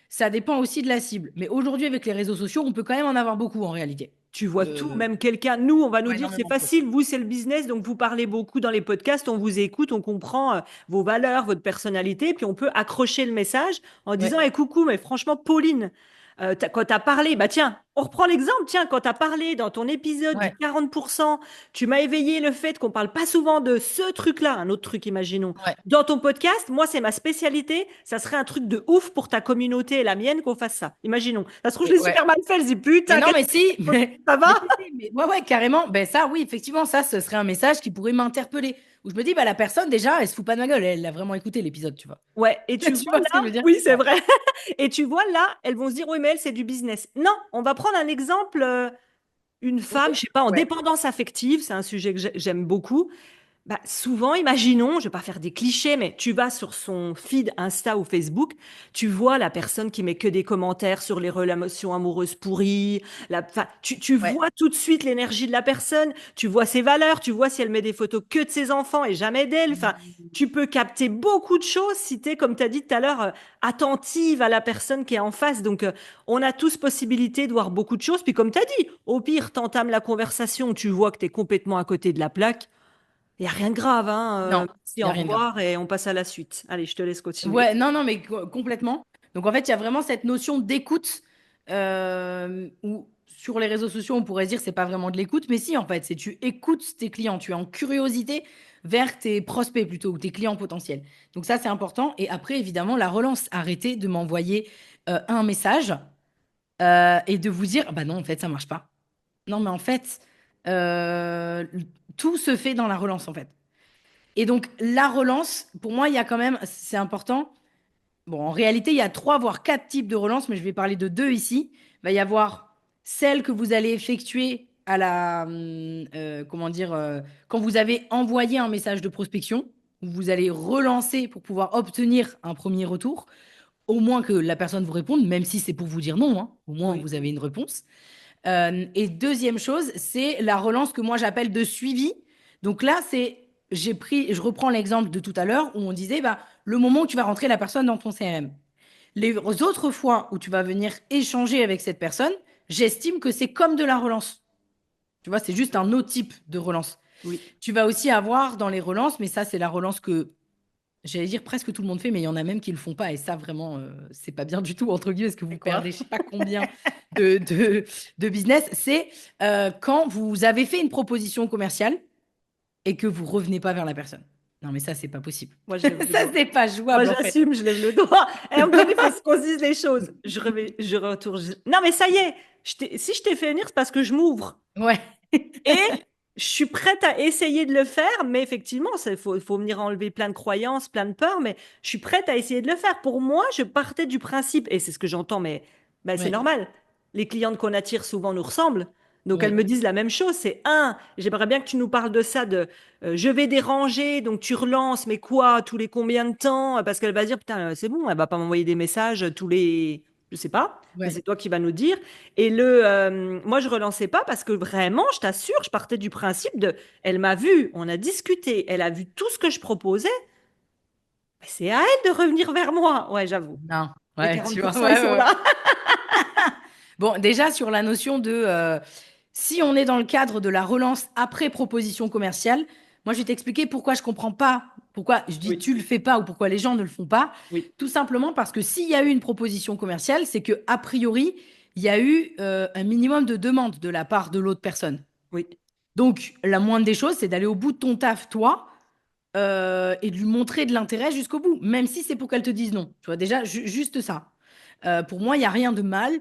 Ça dépend aussi de la cible. Mais aujourd'hui, avec les réseaux sociaux, on peut quand même en avoir beaucoup en réalité. Tu vois tout, Euh, même quelqu'un. Nous, on va nous ouais, dire c'est énormément de choses. facile, vous, c'est le business, donc vous parlez beaucoup dans les podcasts, on vous écoute, on comprend vos valeurs, votre personnalité, puis on peut accrocher le message en disant Ouais, Eh, coucou, mais franchement, Pauline, quand tu as parlé, bah tiens, on reprend l'exemple, tiens, quand tu as parlé dans ton épisode du ouais, 40%, tu m'as éveillé le fait qu'on parle pas souvent de ce truc-là, un autre truc, imaginons. ouais, Dans ton podcast, moi, c'est ma spécialité, ça serait un truc de ouf pour ta communauté et la mienne qu'on fasse ça. Imaginons. Ça se trouve, je l'ai ouais. super mal fait, je dis Mais putain, non, mais si, ça va? ouais, ouais, carrément. Ben ça, oui, effectivement, ça, ce serait un message qui pourrait m'interpeller. Où je me dis, bah, la personne, déjà, elle se fout pas de ma gueule. Elle a vraiment écouté l'épisode, tu vois. Ouais, et tu Tu vois vois ce que je là, veux dire? oui, c'est Ouais. vrai. Et tu vois là, elles vont se dire, oui, mais elle, c'est du business. Non, on va prendre un exemple, une femme, je sais pas, en Ouais. dépendance affective, c'est un sujet que j'aime beaucoup. Bah, souvent, imaginons, je vais pas faire des clichés, mais tu vas sur son feed Insta ou Facebook, tu vois la personne qui met que des commentaires sur les relations amoureuses pourries. Enfin, tu Ouais. vois tout de suite l'énergie de la personne, tu vois ses valeurs, tu vois si elle met des photos que de ses enfants et jamais d'elle. Enfin, tu peux capter beaucoup de choses si tu es, comme tu as dit tout à l'heure, attentive à la personne qui est en face. Donc, on a tous possibilité de voir beaucoup de choses. Puis, comme tu as dit, au pire, t'entames la conversation, tu vois que tu es complètement à côté de la plaque. Il n'y a rien de grave, hein. Non, Merci, il n'y au a rien de grave. revoir et on passe à la suite. Allez, je te laisse continuer. Ouais, non, non, mais complètement. Donc en fait, il y a vraiment cette notion d'écoute où sur les réseaux sociaux, on pourrait se dire c'est pas vraiment de l'écoute, mais si en fait, c'est tu écoutes tes clients, tu es en curiosité vers tes prospects plutôt ou tes clients potentiels. Donc ça, c'est important. Et après, évidemment, la relance. Arrêtez de m'envoyer un message et de vous dire bah non, en fait, ça marche pas. Non, mais en fait, euh, tout se fait dans la relance en fait. Et donc la relance, pour moi, il y a quand même, c'est important. Bon, en réalité, il y a trois, voire quatre types de relance, mais je vais parler de deux ici. Il va y avoir celle que vous allez effectuer à comment dire, quand vous avez envoyé un message de prospection, où vous allez relancer pour pouvoir obtenir un premier retour, au moins que la personne vous réponde, même si c'est pour vous dire non, hein. Au moins Oui. vous avez une réponse. Et deuxième chose, c'est la relance que moi j'appelle de suivi. Donc là, je reprends l'exemple de tout à l'heure où on disait, bah, le moment où tu vas rentrer la personne dans ton CRM. Les autres fois où tu vas venir échanger avec cette personne, j'estime que c'est comme de la relance. Tu vois, c'est juste un autre type de relance. Oui. Tu vas aussi avoir dans les relances, mais ça, c'est la relance que j'allais dire presque tout le monde fait, mais il y en a même qui le font pas. Et ça, vraiment, c'est pas bien du tout, entre guillemets, parce que vous C'est quoi? perdez je sais pas combien de, de, de business. C'est quand vous avez fait une proposition commerciale et que vous revenez pas vers la personne. Non, mais ça, c'est pas possible. Moi, je lève le Ça, doigt. c'est pas Moi, jouable, en fait. j'assume, je lève le doigt. Et en même temps, il faut qu'on se dise les choses. Je retourne. Non, mais ça y est. Si je t'ai fait venir, c'est parce que je m'ouvre. Ouais. Et je suis prête à essayer de le faire, mais effectivement, faut venir enlever plein de croyances, plein de peurs, mais je suis prête à essayer de le faire. Pour moi, je partais du principe, et c'est ce que j'entends, mais ben, c'est Ouais. normal. Les clientes qu'on attire souvent nous ressemblent. Donc elles Ouais. me disent la même chose, c'est j'aimerais bien que tu nous parles de ça, de je vais déranger, donc tu relances, mais quoi, tous les combien de temps? Parce qu'elle va dire, putain, c'est bon, elle va pas m'envoyer des messages tous les, je sais pas, mais Ouais. c'est toi qui vas nous dire. Et moi, je relançais pas parce que vraiment, je t'assure, je partais du principe de, elle m'a vu, on a discuté, elle a vu tout ce que je proposais. Mais c'est à elle de revenir vers moi. Ouais, j'avoue. Non. Les Ouais, tu vois. 40%, ils Ouais, sont ouais. là. Bon, déjà sur la notion de si on est dans le cadre de la relance après proposition commerciale, moi je vais t'expliquer pourquoi je comprends pas, pourquoi je dis Oui, tu le fais pas ou pourquoi les gens ne le font pas. oui, Tout simplement parce que s'il y a eu une proposition commerciale, c'est que a priori, il y a eu un minimum de demande de la part de l'autre personne. oui. Donc la moindre des choses, c'est d'aller au bout de ton taf, toi, et de lui montrer de l'intérêt jusqu'au bout, même si c'est pour qu'elle te dise non. Tu vois, déjà, juste ça. Pour moi, il n'y a rien de mal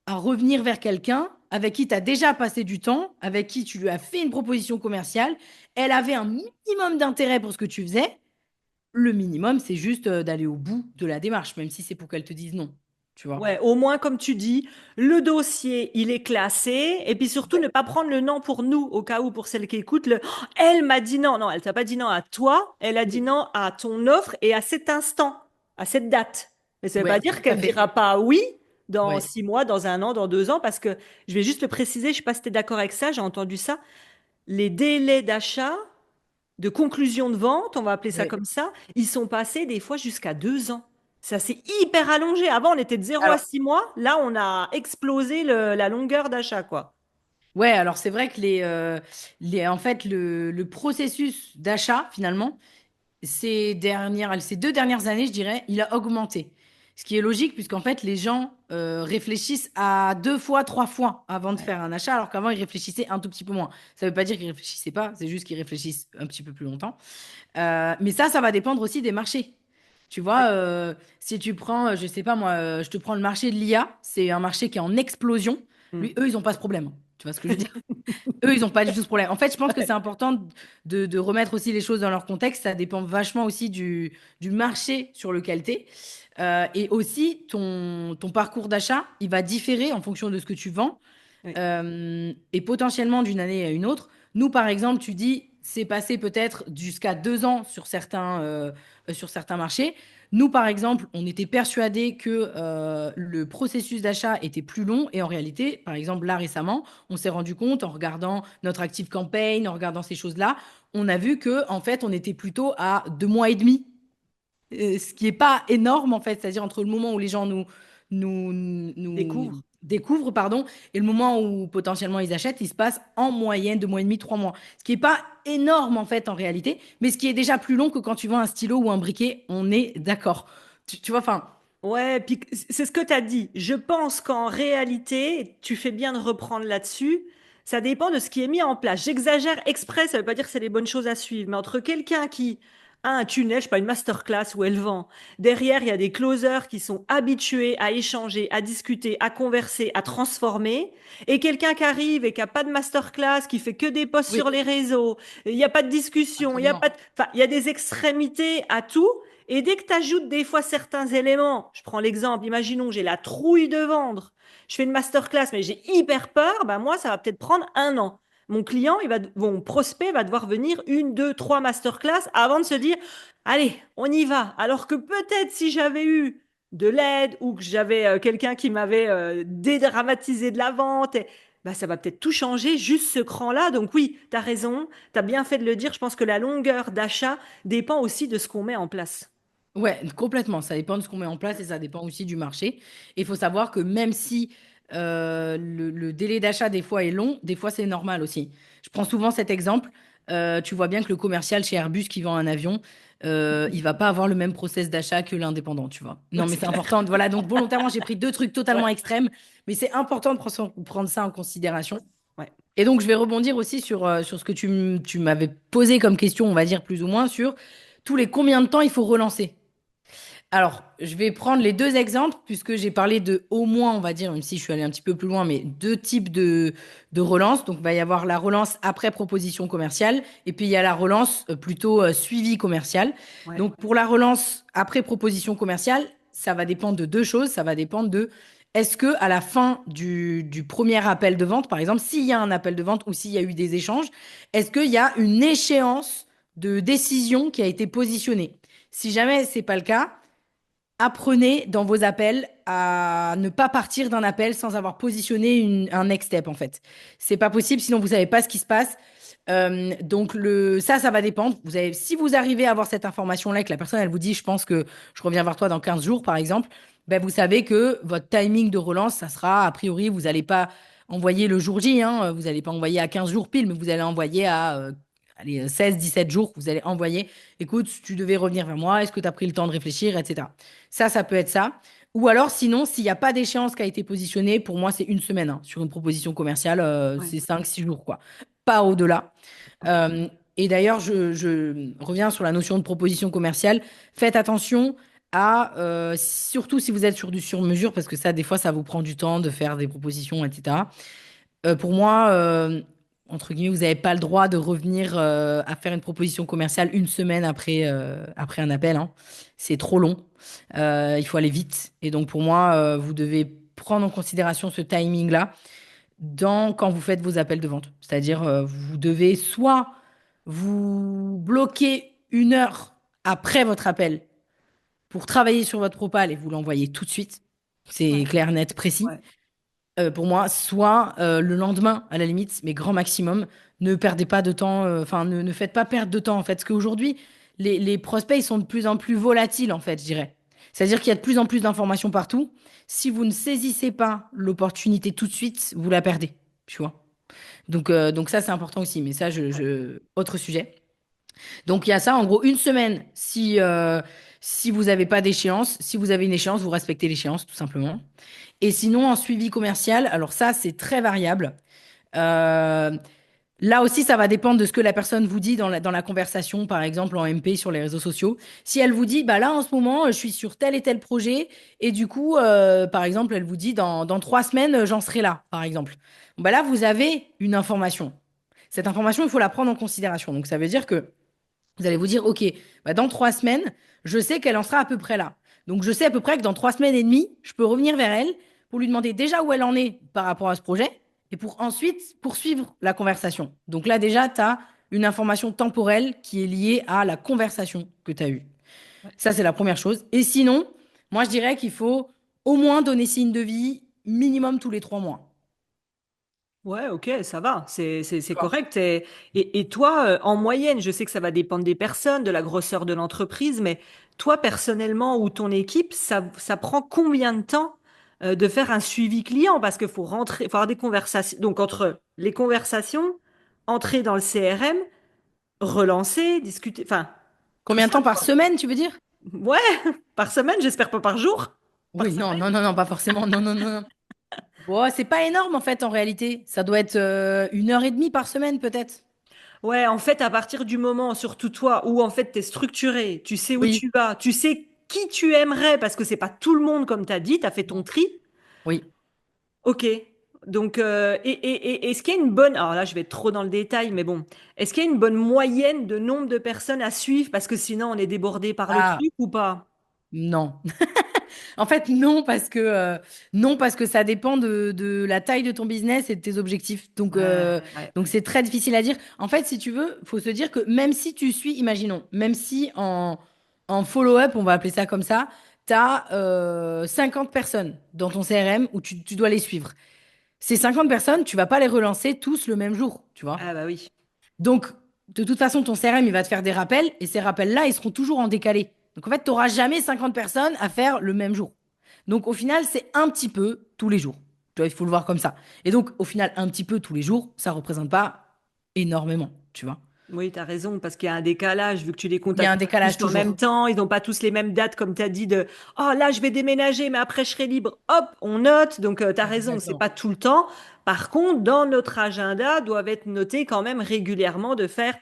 à revenir vers quelqu'un avec qui tu as déjà passé du temps, avec qui tu lui as fait une proposition commerciale. Elle avait un minimum d'intérêt pour ce que tu faisais. Le minimum, c'est juste d'aller au bout de la démarche, même si c'est pour qu'elle te dise non. Tu vois? Ouais, au moins, comme tu dis, le dossier, il est classé. Et puis surtout, Ouais. ne pas prendre le non pour nous, au cas où, pour celles qui écoutent, oh, elle m'a dit non. Non, elle t'a pas dit non à toi, elle a dit Oui. non à ton offre et à cet instant, à cette date. Mais ça veut pas Ouais, dire tout à qu'elle fait. dira pas oui dans Ouais. 6 mois, dans un an, dans 2 ans, parce que je vais juste le préciser, je sais pas si tu es d'accord avec ça, j'ai entendu ça. Les délais d'achat, de conclusion de vente, on va appeler ça Ouais. comme ça, ils sont passés des fois jusqu'à 2 ans. Ça s'est hyper allongé. Avant, on était de 0 à 6 mois. Là, on a explosé la longueur d'achat, quoi. Ouais, alors c'est vrai que en fait, le processus d'achat, finalement, ces 2 dernières années, je dirais, il a augmenté. Ce qui est logique, puisqu'en fait, les gens réfléchissent à 2 fois, 3 fois avant de Ouais. faire un achat, alors qu'avant, ils réfléchissaient un tout petit peu moins. Ça ne veut pas dire qu'ils réfléchissaient pas, c'est juste qu'ils réfléchissent un petit peu plus longtemps. Mais ça va dépendre aussi des marchés. Tu vois, Ouais. si tu prends, je sais pas moi, je te prends le marché de l'IA, c'est un marché qui est en explosion. Mm. Eux, ils n'ont pas ce problème. Tu vois ce que je veux dire? Eux, ils n'ont pas du tout ce problème. En fait, je pense que c'est important de remettre aussi les choses dans leur contexte. Ça dépend vachement aussi du marché sur lequel tu es. Et aussi, ton parcours d'achat, il va différer en fonction de ce que tu vends Ouais. et potentiellement d'une année à une autre. Nous, par exemple, tu dis, c'est passé peut-être jusqu'à 2 ans sur certains marchés. Nous, par exemple, on était persuadés que le processus d'achat était plus long et en réalité, par exemple, là récemment, on s'est rendu compte en regardant notre Active Campaign, en regardant ces choses-là, on a vu que en fait, on était plutôt à 2 mois et demi, ce qui n'est pas énorme en fait, c'est-à-dire entre le moment où les gens nous Découvre. découvrent, pardon, et le moment où potentiellement ils achètent, il se passe en moyenne 2 mois et demi, 3 mois. Ce qui n'est pas énorme en fait en réalité, mais ce qui est déjà plus long que quand tu vends un stylo ou un briquet, on est d'accord. Tu vois, enfin, Ouais, puis c'est ce que tu as dit. Je pense qu'en réalité, tu fais bien de reprendre là-dessus. Ça dépend de ce qui est mis en place. J'exagère exprès, ça veut pas dire que c'est les bonnes choses à suivre, mais entre quelqu'un qui a un tunnel, je sais pas, une masterclass où elle vend, derrière, il y a des closers qui sont habitués à échanger, à discuter, à converser, à transformer, et quelqu'un qui arrive et qui a pas de masterclass, qui fait que des posts oui, sur les réseaux, il n'y a pas de discussion, il y a pas absolument. de... Enfin, il y a des extrémités à tout. Et dès que tu ajoutes des fois certains éléments, je prends l'exemple, imaginons j'ai la trouille de vendre, je fais une masterclass, mais j'ai hyper peur, ben moi, ça va peut-être prendre un an. Mon client, mon prospect va devoir venir 1, 2, 3 masterclass avant de se dire, allez, on y va. Alors que peut-être si j'avais eu de l'aide ou que j'avais quelqu'un qui m'avait dédramatisé de la vente, bah, ça va peut-être tout changer, juste ce cran-là. Donc oui, tu as raison, tu as bien fait de le dire. Je pense que la longueur d'achat dépend aussi de ce qu'on met en place. Ouais, complètement. Ça dépend de ce qu'on met en place et ça dépend aussi du marché. Et il faut savoir que même si le délai d'achat des fois est long, des fois c'est normal aussi. Je prends souvent cet exemple. tu vois bien que le commercial chez Airbus qui vend un avion, il va pas avoir le même process d'achat que l'indépendant, tu vois. Ouais, Non, mais c'est c'est clair. important. Voilà, donc volontairement, j'ai pris deux trucs Ouais, totalement extrêmes, mais c'est important de prendre ça en considération. ouais, Et donc, je vais rebondir aussi sur ce que tu m'avais posé comme question, on va dire plus ou moins, sur tous les combien de temps il faut relancer. Alors, je vais prendre les deux exemples, puisque j'ai parlé de au moins, on va dire, même si je suis allée un petit peu plus loin, mais deux types de relance. Donc, il va y avoir la relance après proposition commerciale, et puis il y a la relance plutôt suivi commercial. ouais, Donc, pour la relance après proposition commerciale, ça va dépendre de deux choses. Ça va dépendre de est-ce que à la fin du premier appel de vente, par exemple, s'il y a un appel de vente ou s'il y a eu des échanges, est-ce qu'il y a une échéance de décision qui a été positionnée? Si jamais c'est pas le cas, apprenez dans vos appels à ne pas partir d'un appel sans avoir positionné un next step en fait. C'est pas possible, sinon vous savez pas ce qui se passe. Donc ça va dépendre. Si vous arrivez à avoir cette information-là et que la personne elle vous dit, je pense que je reviens vers toi dans 15 jours par exemple, ben vous savez que votre timing de relance, ça sera a priori, vous n'allez pas envoyer le jour J, hein, vous n'allez pas envoyer à 15 jours pile, mais vous allez envoyer à allez, 16, 17 jours, vous allez envoyer, écoute, tu devais revenir vers moi, est-ce que tu as pris le temps de réfléchir, etc. Ça peut être ça. Ou alors, sinon, s'il n'y a pas d'échéance qui a été positionnée, pour moi, c'est une semaine, hein. Sur une proposition commerciale, ouais. c'est 5, 6 jours, quoi. Pas au-delà. Ok. Euh, et d'ailleurs, je reviens sur la notion de proposition commerciale. Faites attention surtout si vous êtes sur du sur-mesure, parce que ça, des fois, ça vous prend du temps de faire des propositions, etc. Pour moi, entre guillemets, vous n'avez pas le droit de revenir à faire une proposition commerciale une semaine après un appel, hein. C'est trop long. Il faut aller vite. Et donc, pour moi, vous devez prendre en considération ce timing-là quand vous faites vos appels de vente. C'est-à-dire, vous devez soit vous bloquer 1 heure après votre appel pour travailler sur votre propal et vous l'envoyer tout de suite. C'est Ouais, clair, net, précis. ouais. Pour moi, soit le lendemain, à la limite, mais grand maximum, ne perdez pas de temps, enfin, ne faites pas perdre de temps, en fait. Parce qu'aujourd'hui, les prospects, ils sont de plus en plus volatiles, en fait, je dirais. C'est-à-dire qu'il y a de plus en plus d'informations partout. Si vous ne saisissez pas l'opportunité tout de suite, vous la perdez, tu vois. Donc ça, c'est important aussi, mais ça, autre sujet. Donc il y a ça, en gros, une semaine si vous n'avez pas d'échéance. Si vous avez une échéance, vous respectez l'échéance, tout simplement. Et sinon, en suivi commercial, alors ça, c'est très variable. Euh, Là aussi, ça va dépendre de ce que la personne vous dit dans la conversation, par exemple en MP sur les réseaux sociaux. Si elle vous dit, bah là, en ce moment, je suis sur tel et tel projet, et du coup, par exemple, elle vous dit, dans 3 semaines, j'en serai là, par exemple. Bon, bah là, vous avez une information. Cette information, il faut la prendre en considération. Donc, ça veut dire que vous allez vous dire, OK, bah dans 3 semaines, je sais qu'elle en sera à peu près là. Donc, je sais à peu près que dans 3 semaines et demie, je peux revenir vers elle pour lui demander déjà où elle en est par rapport à ce projet et pour ensuite poursuivre la conversation. Donc là, déjà, tu as une information temporelle qui est liée à la conversation que tu as eue. Ouais. Ça, c'est la première chose. Et sinon, moi, je dirais qu'il faut au moins donner signe de vie minimum tous les 3 mois. Ouais, ok, ça va, c'est Tu vois. correct. Et toi, en moyenne, je sais que ça va dépendre des personnes, de la grosseur de l'entreprise, mais toi, personnellement, ou ton équipe, ça prend combien de temps de faire un suivi client? Parce qu'il faut rentrer, faut avoir des conversations. Donc, entre les conversations, entrer dans le CRM, relancer, discuter, enfin, tout Combien de ça, temps par quoi. semaine, tu veux dire? Ouais, par semaine, j'espère pas par jour. Par Oui, non, semaine. non, non, non, pas forcément. Non, non, non, non. Bon, c'est pas énorme en fait en réalité. Ça doit être 1 heure et demie par semaine peut-être. Ouais, en fait, à partir du moment, surtout toi, où en fait tu es structuré, tu sais où Oui, tu vas, tu sais qui tu aimerais, parce que c'est pas tout le monde comme tu as dit, tu as fait ton non. tri. Oui. Ok. Donc, est-ce qu'il y a une bonne, alors là je vais être trop dans le détail, mais bon, est-ce qu'il y a une bonne moyenne de nombre de personnes à suivre, parce que sinon on est débordé par le Ah, truc ou pas? non. En fait, non parce que ça dépend de la taille de ton business et de tes objectifs. Donc, Ouais, ouais, donc c'est très difficile à dire. En fait, si tu veux, faut se dire que même si tu suis, imaginons, même si en follow-up, on va appeler ça comme ça, tu as 50 personnes dans ton CRM où tu dois les suivre. Ces 50 personnes, tu vas pas les relancer tous le même jour, tu vois. ah bah oui. Donc, de toute façon, ton CRM, il va te faire des rappels et ces rappels-là, ils seront toujours en décalé. Donc, en fait, tu n'auras jamais 50 personnes à faire le même jour. Donc, au final, c'est un petit peu tous les jours. Tu vois, il faut le voir comme ça. Et donc, au final, un petit peu tous les jours, ça ne représente pas énormément, tu vois. Oui, tu as raison, parce qu'il y a un décalage, vu que tu les Il y a contactes un pas tous décalage en même toujours. temps, ils n'ont pas tous les mêmes dates, comme tu as dit, de oh là, je vais déménager, mais après, je serai libre. Hop, on note. Donc, tu as raison, c'est Exactement. pas tout le temps. Par contre, dans notre agenda, doivent être notés quand même régulièrement de faire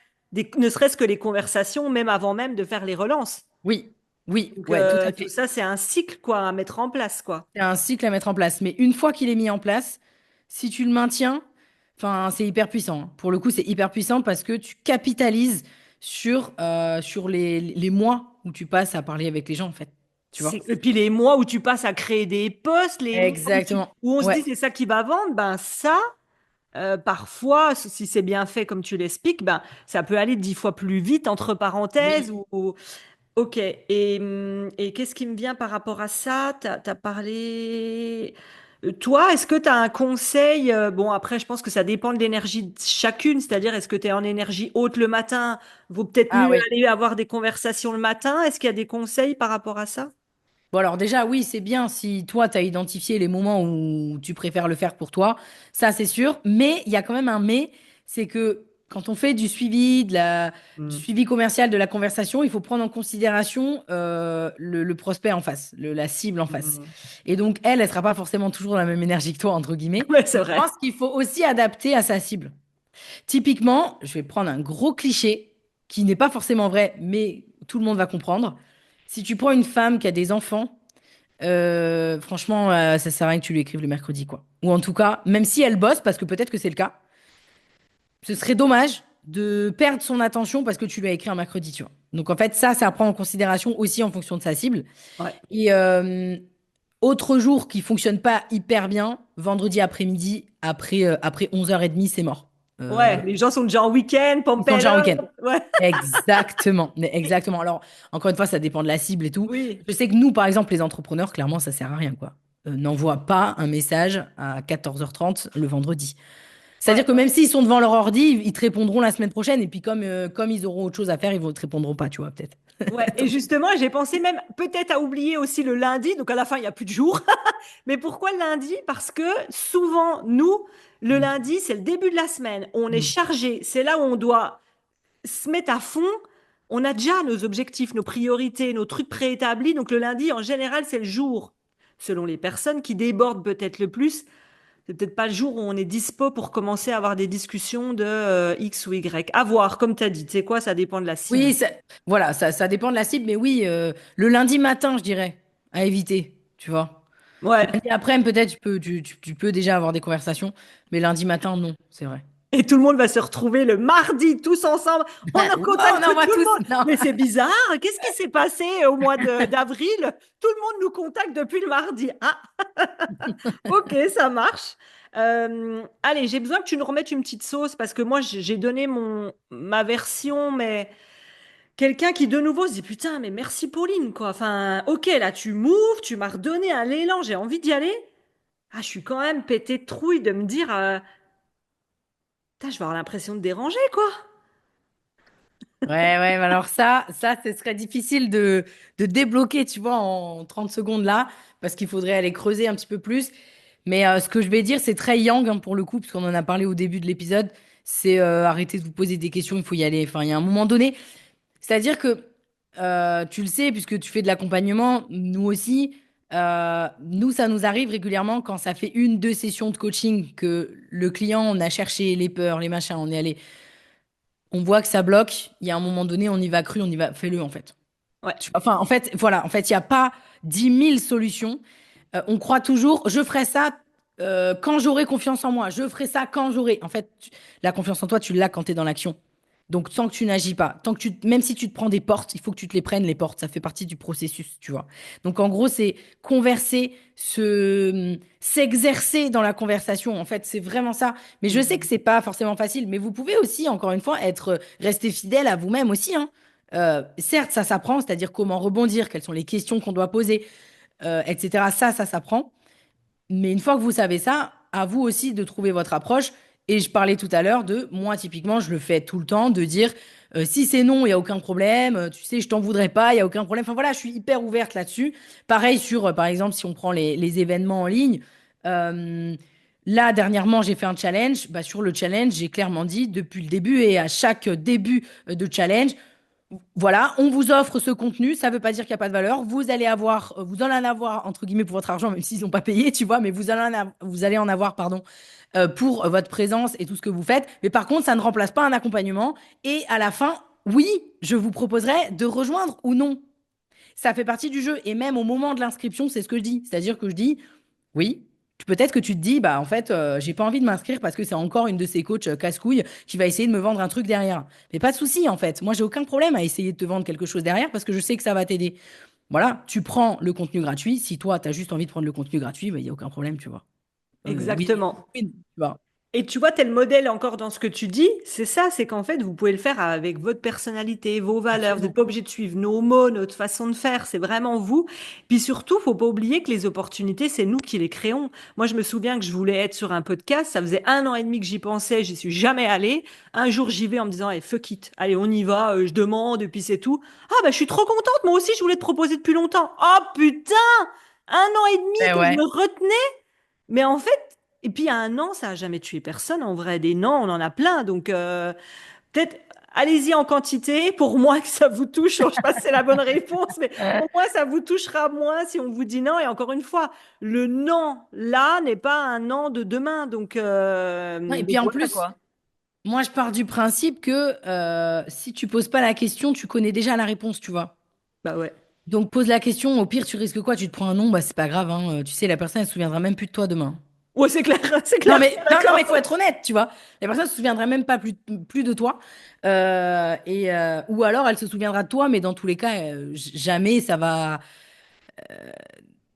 ne serait-ce que les conversations, même avant même de faire les relances. Oui, oui, Donc, ouais, tout à tout fait. ça, c'est un cycle, quoi, à mettre en place, quoi. C'est un cycle à mettre en place. Mais une fois qu'il est mis en place, si tu le maintiens, enfin, c'est hyper puissant, hein. Pour le coup, c'est hyper puissant parce que tu capitalises sur les mois où tu passes à parler avec les gens, en fait. Tu vois? Et puis les mois où tu passes à créer des posts, les mois Exactement. où on se dit Ouais. c'est ça qui va vendre, ben ça, parfois, si c'est bien fait comme tu l'expliques, ben ça peut aller 10 fois plus vite entre parenthèses. Oui. Ok. Et qu'est-ce qui me vient par rapport à ça? T'as parlé. Toi, est-ce que tu as un conseil? Bon, après, je pense que ça dépend de l'énergie de chacune, c'est-à-dire est-ce que tu es en énergie haute le matin? Vaut peut-être Ah mieux oui. aller avoir des conversations le matin. Est-ce qu'il y a des conseils par rapport à ça? Bon, alors déjà, oui, c'est bien si toi, tu as identifié les moments où tu préfères le faire pour toi. Ça, c'est sûr. Mais il y a quand même un mais, c'est que quand on fait du suivi, du Hmm. suivi commercial de la conversation, il faut prendre en considération le prospect en face, la cible en face. Hmm. Et donc, elle sera pas forcément toujours dans la même énergie que toi, entre guillemets. Ouais, c'est Donc, je vrai. pense qu'il faut aussi adapter à sa cible. Typiquement, je vais prendre un gros cliché qui n'est pas forcément vrai, mais tout le monde va comprendre. Si tu prends une femme qui a des enfants, franchement, ça sert à rien que tu lui écrives le mercredi, quoi. Ou en tout cas, même si elle bosse, parce que peut-être que c'est le cas, ce serait dommage de perdre son attention parce que tu lui as écrit un mercredi, tu vois. Donc en fait, ça à prendre en considération aussi en fonction de sa cible. Ouais. Et autre jour qui fonctionne pas hyper bien, vendredi après-midi, après 11h30, c'est mort. Ouais, les gens sont déjà en week-end, Ils sont pompette. déjà en week-end. Ouais. Exactement, mais exactement. Alors, encore une fois, ça dépend de la cible et tout. Oui. Je sais que nous, par exemple, les entrepreneurs, clairement, ça sert à rien, quoi. N'envoie pas un message à 14h30 le vendredi. Ouais. C'est-à-dire que même s'ils sont devant leur ordi, ils te répondront la semaine prochaine. Et puis, comme ils auront autre chose à faire, ils ne te répondront pas, tu vois, peut-être. Ouais. Et Donc, justement, j'ai pensé même peut-être à oublier aussi le lundi. Donc à la fin, il n'y a plus de jour. Mais pourquoi le lundi? Parce que souvent, nous, le mm, lundi, c'est le début de la semaine. On est mm. chargé. C'est là où on doit se mettre à fond. On a déjà nos objectifs, nos priorités, nos trucs préétablis. Donc le lundi, en général, c'est le jour, selon les personnes, qui débordent peut-être le plus. C'est peut-être pas le jour où on est dispo pour commencer à avoir des discussions de X ou Y. À voir, comme tu as dit. Tu sais quoi, ça dépend de la cible. Oui, voilà, ça dépend de la cible. Mais oui, le lundi matin, je dirais, à éviter, tu vois. Ouais. Lundi après, peut-être, tu peux déjà avoir des conversations. Mais lundi matin, non, c'est vrai. Et tout le monde va se retrouver le mardi, tous ensemble. On en Wow, on contacte tout envoie le tous. monde. Non. Mais c'est bizarre. Qu'est-ce qui s'est passé au mois d'avril? Tout le monde nous contacte depuis le mardi. Ah, ok, ça marche. Allez, j'ai besoin que tu nous remettes une petite sauce parce que moi, j'ai donné ma version, mais quelqu'un qui de nouveau se dit putain, mais merci Pauline, quoi. Enfin, ok, là, tu m'ouvres, tu m'as redonné un élan, j'ai envie d'y aller. Ah, je suis quand même pété de trouille de me dire, putain, je vais avoir l'impression de déranger, quoi. Ouais, ouais, mais alors ce serait difficile de débloquer, tu vois, en 30 secondes là, parce qu'il faudrait aller creuser un petit peu plus. Mais ce que je vais dire, c'est très yang hein, pour le coup, parce qu'on en a parlé au début de l'épisode, c'est arrêter de vous poser des questions, il faut y aller. Enfin, il y a un moment donné, c'est-à-dire que tu le sais, puisque tu fais de l'accompagnement, nous aussi, nous, ça nous arrive régulièrement quand ça fait une, deux sessions de coaching que le client, on a cherché les peurs, les machins, on est allé, on voit que ça bloque, il y a un moment donné, on y va cru, on y va, fais-le en fait. Ouais. Enfin, en fait, voilà, en fait, il n'y a pas 10 000 solutions. On croit toujours, je ferai ça quand j'aurai confiance en moi, je ferai ça quand j'aurai. En fait, la confiance en toi, tu l'as quand tu es dans l'action. Donc, tant que tu n'agis pas, même si tu te prends des portes, il faut que tu te les prennes, les portes. Ça fait partie du processus, tu vois. Donc, en gros, c'est converser, s'exercer dans la conversation. En fait, c'est vraiment ça. Mais je sais que Mhm. c'est pas forcément facile. Mais vous pouvez aussi, encore une fois, rester fidèle à vous-même aussi, hein. Certes, ça s'apprend, c'est-à-dire comment rebondir, quelles sont les questions qu'on doit poser, etc. Ça s'apprend. Mais une fois que vous savez ça, à vous aussi de trouver votre approche. Et je parlais tout à l'heure de moi, typiquement, je le fais tout le temps, de dire si c'est non, il n'y a aucun problème. Tu sais, je t'en voudrais pas, il n'y a aucun problème. Enfin voilà, je suis hyper ouverte là-dessus. Pareil sur, par exemple, si on prend les événements en ligne. euh, Là, dernièrement, j'ai fait un challenge. Bah, sur le challenge, j'ai clairement dit depuis le début et à chaque début de challenge, voilà, on vous offre ce contenu. Ça ne veut pas dire qu'il n'y a pas de valeur. Vous allez en avoir entre guillemets pour votre argent, même s'ils n'ont pas payé, tu vois, mais vous allez en avoir, pardon, pour votre présence et tout ce que vous faites. Mais par contre, ça ne remplace pas un accompagnement. Et à la fin, oui, je vous proposerai de rejoindre ou non. Ça fait partie du jeu. Et même au moment de l'inscription, c'est ce que je dis. C'est-à-dire que je dis, oui, peut-être que tu te dis, bah en fait, j'ai pas envie de m'inscrire parce que c'est encore une de ces coachs casse-couilles qui va essayer de me vendre un truc derrière. Mais pas de souci, en fait. Moi, j'ai aucun problème à essayer de te vendre quelque chose derrière parce que je sais que ça va t'aider. Voilà, tu prends le contenu gratuit. Si toi, tu as juste envie de prendre le contenu gratuit, bah, il n'y a aucun problème, tu vois. Exactement. Win, tu vois. Et tu vois, tel modèle encore dans ce que tu dis, c'est ça, c'est qu'en fait, vous pouvez le faire avec votre personnalité, vos valeurs. Vous n'êtes Absolument. pas obligé de suivre nos mots, notre façon de faire. C'est vraiment vous. Puis surtout, faut pas oublier que les opportunités, c'est nous qui les créons. Moi, je me souviens que je voulais être sur un podcast. Ça faisait 1 an et demi que j'y pensais. J'y suis jamais allée. Un jour, j'y vais en me disant, hey, fuck it. Allez, on y va. Je demande, et puis c'est tout. Ah, bah, je suis trop contente. Moi aussi, je voulais te proposer depuis longtemps. Oh, putain! 1 an et demi Eh que je ouais. me retenais. Mais en fait, et puis il y a un an, ça a jamais tué personne. En vrai, des non, on en a plein. Donc peut-être allez-y en quantité. Pour moi, que ça vous touche. Je sais pas si c'est la bonne réponse, mais pour moi, ça vous touchera moins si on vous dit non. Et encore une fois, le non là n'est pas un non de demain. Donc, Non, et donc puis en voilà plus, quoi. moi, je pars du principe que si tu poses pas la question, tu connais déjà la réponse, tu vois. Bah ouais. Donc pose la question, au pire, tu risques quoi? Tu te prends un nom, bah c'est pas grave, hein. Tu sais, la personne, elle se souviendra même plus de toi demain. Ouais, c'est clair, c'est Non clair. mais non, non mais D'accord. il faut être honnête, tu vois. La personne se souviendra même pas plus de toi. Ou alors elle se souviendra de toi, mais dans tous les cas, jamais ça va.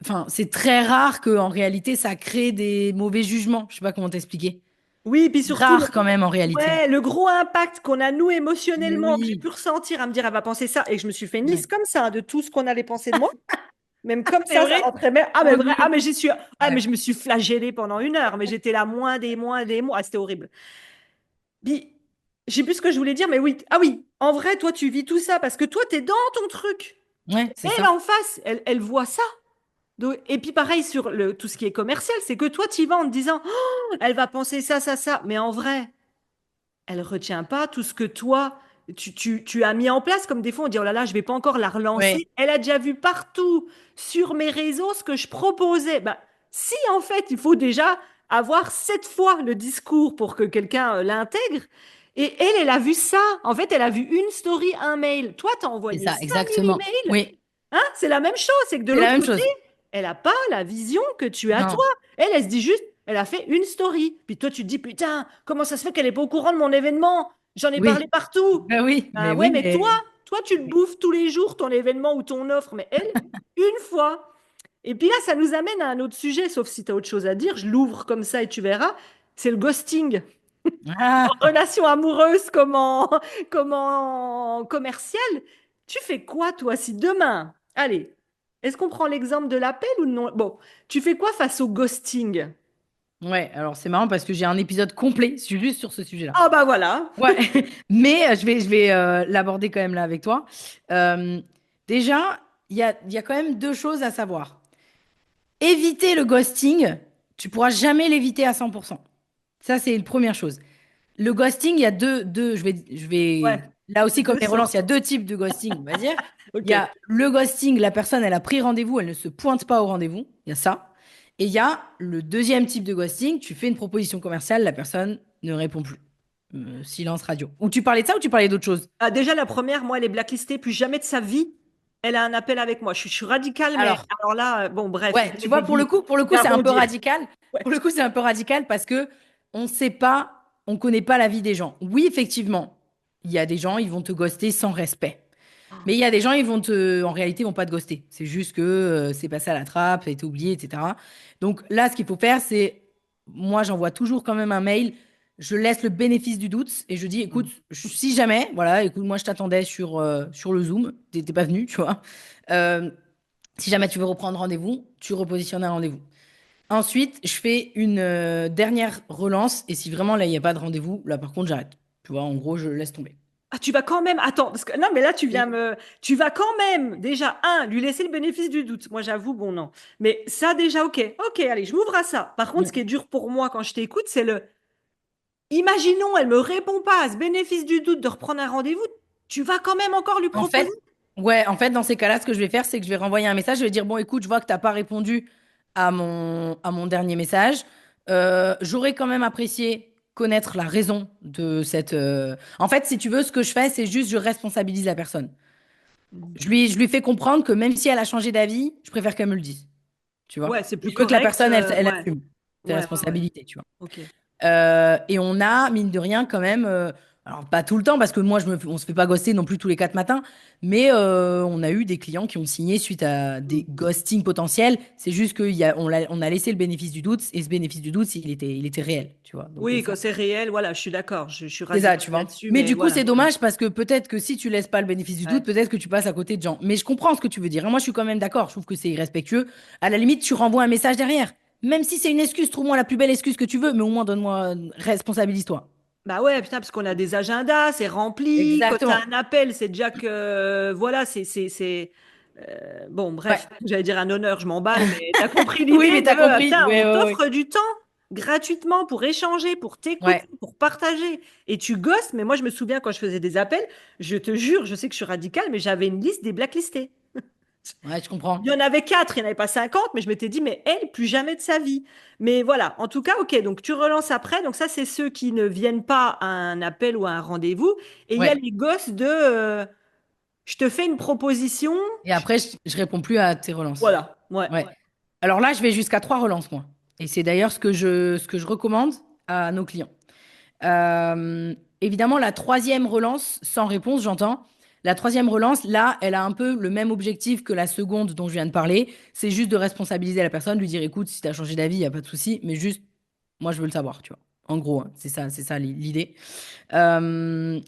Enfin, c'est très rare que en réalité ça crée des mauvais jugements. Je sais pas comment t'expliquer. Oui, puis C'est surtout, rare quand même en réalité. ouais, le gros impact qu'on a, nous, Mais émotionnellement, que j'ai oui. pu ressentir à me dire, elle va penser ça, et que je me suis fait une Ouais. liste comme ça de tout ce qu'on allait penser de moi. Même comme C'est ça vrai? rentrait. Mais, ah, mais Mon vrai, Dieu. ah, mais j'y suis, ah, mais Ouais. je me suis flagellée pendant 1 heure, mais j'étais là moins des mois. Ah, c'était horrible. Puis, j'ai plus ce que je voulais dire, mais oui. Ah oui, en vrai, toi, tu vis tout ça parce que toi, t'es dans ton truc. Ouais, c'est Elle ça. en face, elle voit ça. Et puis pareil sur tout ce qui est commercial, c'est que toi, tu y vas en te disant, oh, elle va penser ça, ça, ça. Mais en vrai, elle retient pas tout ce que toi, tu as mis en place. Comme des fois, on dit, oh là là, je vais pas encore la Ouais, relancer. Elle a déjà vu partout sur mes réseaux ce que je proposais. Bah, si en fait, il faut déjà avoir 7 fois le discours pour que quelqu'un l'intègre. Et elle, elle a vu ça. En fait, elle a vu une story, un mail. Toi, t'as c'est envoyé ça, 5000 exactement. emails. Oui, Hein? C'est la même chose. C'est que de c'est la l'autre même côté, chose. elle n'a pas la vision que tu as toi. Non. Elle se dit juste, elle a fait une story. Puis toi, tu te dis, putain, comment ça se fait qu'elle n'est pas au courant de mon événement? J'en ai parlé Oui. partout. Ben oui, Ben mais ouais, oui, mais toi, mais tu le bouffes tous les jours, ton événement ou ton offre. Mais elle, une fois. Et puis là, ça nous amène à un autre sujet, sauf si tu as autre chose à dire. Je l'ouvre comme ça et tu verras. C'est le ghosting. ah, En relation amoureuse, comment commerciale. Tu fais quoi, toi, si demain, allez, est-ce qu'on prend l'exemple de l'appel ou non? Bon, tu fais quoi face au ghosting? ouais, alors c'est marrant parce que j'ai un épisode complet juste sur ce sujet-là. Ah bah voilà. Ouais, mais je vais l'aborder quand même là avec toi. Euh, Déjà, il y a quand même deux choses à savoir. Éviter le ghosting, tu pourras jamais l'éviter à 100%. Ça, c'est une première chose. Le ghosting, il y a Ouais, là de aussi, comme deux les relances, il y a sortes. deux types de ghosting, on va dire. Il y Ok. a le ghosting, la personne, elle a pris rendez-vous, elle ne se pointe pas au rendez-vous. Il y a ça. Et il y a le deuxième type de ghosting, tu fais une proposition commerciale, la personne ne répond plus. Silence radio. Ou tu parlais de ça ou tu parlais d'autre chose? Ah, déjà, la première, moi, elle est blacklistée. Plus jamais de sa vie, elle a un appel avec moi. Je suis radicale, mais Alors, alors là, bon, bref, ouais, je tu vais vois, pour le coup, c'est un peu arrondir. radical. Ouais. Pour le coup, c'est un peu radical parce que on sait pas, on connaît pas la vie des gens. Oui, effectivement, il y a des gens, ils vont te ghoster sans respect. Mais il y a des gens, en réalité, ils vont pas te ghoster. C'est juste que c'est passé à la trappe, ça a été oublié, etc. Donc là, ce qu'il faut faire, c'est, moi, j'envoie toujours quand même un mail. Je laisse le bénéfice du doute et je dis, écoute, si jamais, voilà, écoute, moi, je t'attendais sur le Zoom, t'es pas venu, tu vois. Euh, Si jamais tu veux reprendre rendez-vous, tu repositionnes un rendez-vous. Ensuite, je fais une dernière relance et si vraiment là, il n'y a pas de rendez-vous, là, par contre, j'arrête. Tu vois, en gros, je laisse tomber. Ah, tu vas quand même, attends, parce que non, mais là, Oui. tu vas quand même, déjà, lui laisser le bénéfice du doute. Moi, j'avoue, bon, non. Mais ça, déjà, ok, allez, je m'ouvre à ça. Par contre, ce qui est Mm. dur pour moi quand je t'écoute, c'est imaginons, elle me répond pas à ce bénéfice du doute de reprendre un rendez-vous, tu vas quand même encore lui En proposer? fait, ouais, en fait, dans ces cas-là, ce que je vais faire, c'est que je vais renvoyer un message. Je vais dire, bon, écoute, je vois que tu n'as pas répondu à mon dernier message. J'aurais quand même apprécié connaître la raison de cette. En fait, si tu veux, ce que je fais, c'est juste, je responsabilise la personne. Je lui fais comprendre que même si elle a changé d'avis, je préfère qu'elle me le dise. Tu vois? Ouais, c'est plus Je veux que la correct. personne, elle Ouais, assume ses ouais. responsabilités, tu vois. Ok. Et on a, mine de rien, quand même, alors pas tout le temps, parce que moi, on se fait pas ghoster non plus tous les 4 matins, mais on a eu des clients qui ont signé suite à des ghostings potentiels. C'est juste on a laissé le bénéfice du doute, et ce bénéfice du doute, il était réel, tu vois. Donc, Oui, ça, quand c'est réel, voilà, je suis d'accord, je suis c'est ça, rationnelle tu vois. là-dessus, Mais mais du coup, c'est voilà. dommage parce que peut-être que si tu laisses pas le bénéfice du doute, Ouais. peut-être que tu passes à côté de gens. Mais je comprends ce que tu veux dire. Et moi, je suis quand même d'accord. Je trouve que c'est irrespectueux. À la limite, tu renvoies un message derrière. Même si c'est une excuse, trouve-moi la plus belle excuse que tu veux, mais au moins donne-moi, responsabilise-toi. Bah ouais, putain, parce qu'on a des agendas, c'est rempli. Quand tu as Exactement. un appel, c'est déjà que, voilà, bon, Ouais. bref, j'allais dire un honneur, je m'emballe, mais t'as compris Oui, l'idée mais de, t'as compris. tiens, on Ouais, ouais, ouais. t'offre du temps gratuitement pour échanger, pour t'écouter, Ouais, pour partager. Et tu gosses, mais moi, je me souviens quand je faisais des appels, je te jure, je sais que je suis radicale, mais j'avais une liste des blacklistés. ouais, je Il y comprends. en avait 4, il n'y en avait pas 50, mais je m'étais dit, mais elle, plus jamais de sa vie. Mais voilà, en tout cas, ok, donc tu relances après. Donc ça, c'est ceux qui ne viennent pas à un appel ou à un rendez-vous. Et il y a Ouais. les gosses de, je te fais une proposition. Et après, je réponds plus à tes relances. Voilà, ouais. Ouais. Alors là, je vais jusqu'à 3 relances, moi. Et c'est d'ailleurs ce que je recommande à nos clients. Évidemment, la troisième relance, sans réponse, j'entends. La troisième relance, là, elle a un peu le même objectif que la seconde dont je viens de parler. C'est juste de responsabiliser la personne, lui dire, écoute, si tu as changé d'avis, il n'y a pas de souci, mais juste, moi, je veux le savoir, tu vois. En gros, hein, c'est ça l'idée. Euh,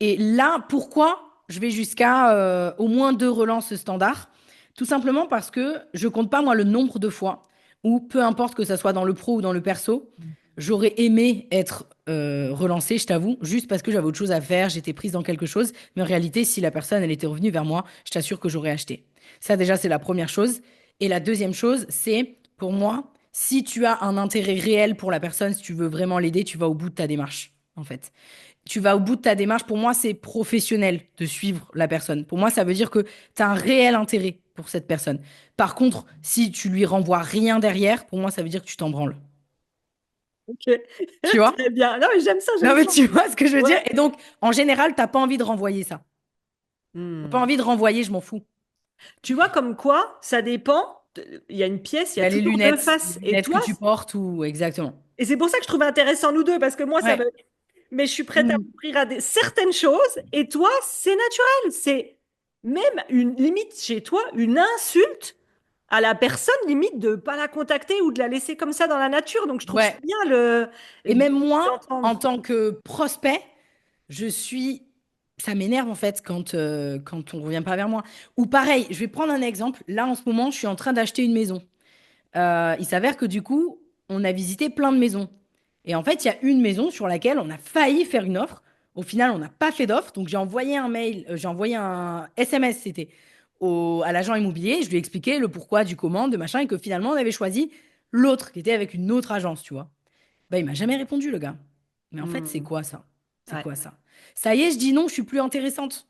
et là, pourquoi je vais jusqu'à au moins 2 relances standard? Tout simplement parce que je compte pas, moi, le nombre de fois où, peu importe que ça soit dans le pro ou dans le perso, j'aurais aimé être relancée, je t'avoue, juste parce que j'avais autre chose à faire, j'étais prise dans quelque chose. Mais en réalité, si la personne, elle était revenue vers moi, je t'assure que j'aurais acheté. Ça, déjà, c'est la première chose. Et la deuxième chose, c'est, pour moi, si tu as un intérêt réel pour la personne, si tu veux vraiment l'aider, tu vas au bout de ta démarche, en fait. Tu vas au bout de ta démarche. Pour moi, c'est professionnel de suivre la personne. Pour moi, ça veut dire que tu as un réel intérêt pour cette personne. Par contre, si tu lui renvoies rien derrière, pour moi, ça veut dire que tu t'en branles. Ok, Tu vois? très bien. Non, mais j'aime ça, Non, j'aime mais ça. tu vois ce que je veux dire? Ouais. Et donc, en général, t'as pas envie de renvoyer ça. T'as pas Hmm. envie de renvoyer, je m'en fous. Tu vois, comme quoi, ça dépend. Il y a une pièce, il y Il y a a toujours deux les faces. Et lunettes que toi, tu portes ou exactement. et c'est pour ça que je trouve intéressant nous deux, parce que moi, ça Ouais. me, mais je suis prête à Mm. m'ouvrir à certaines choses. Et toi, c'est naturel. C'est même une limite chez toi, une insulte à la personne, limite de pas la contacter ou de la laisser comme ça dans la nature. Donc, je trouve ça Ouais. bien Et même moi, en d'entendre. tant que prospect, je suis. Ça m'énerve en fait quand on revient pas vers moi. Ou pareil, je vais prendre un exemple. Là, en ce moment, je suis en train d'acheter une maison. Il s'avère que du coup, on a visité plein de maisons. Et en fait, il y a une maison sur laquelle on a failli faire une offre. Au final, on n'a pas fait d'offre. Donc, j'ai envoyé un mail, j'ai envoyé un SMS, c'était à l'agent immobilier. Je lui ai expliqué le pourquoi du comment, de machin, et que finalement, on avait choisi l'autre qui était avec une autre agence, tu vois. Bah, il m'a jamais répondu, le gars. Mais en fait, c'est Hmm. quoi ça? C'est Ouais, quoi ça? Ça y est, je dis non, je suis plus intéressante.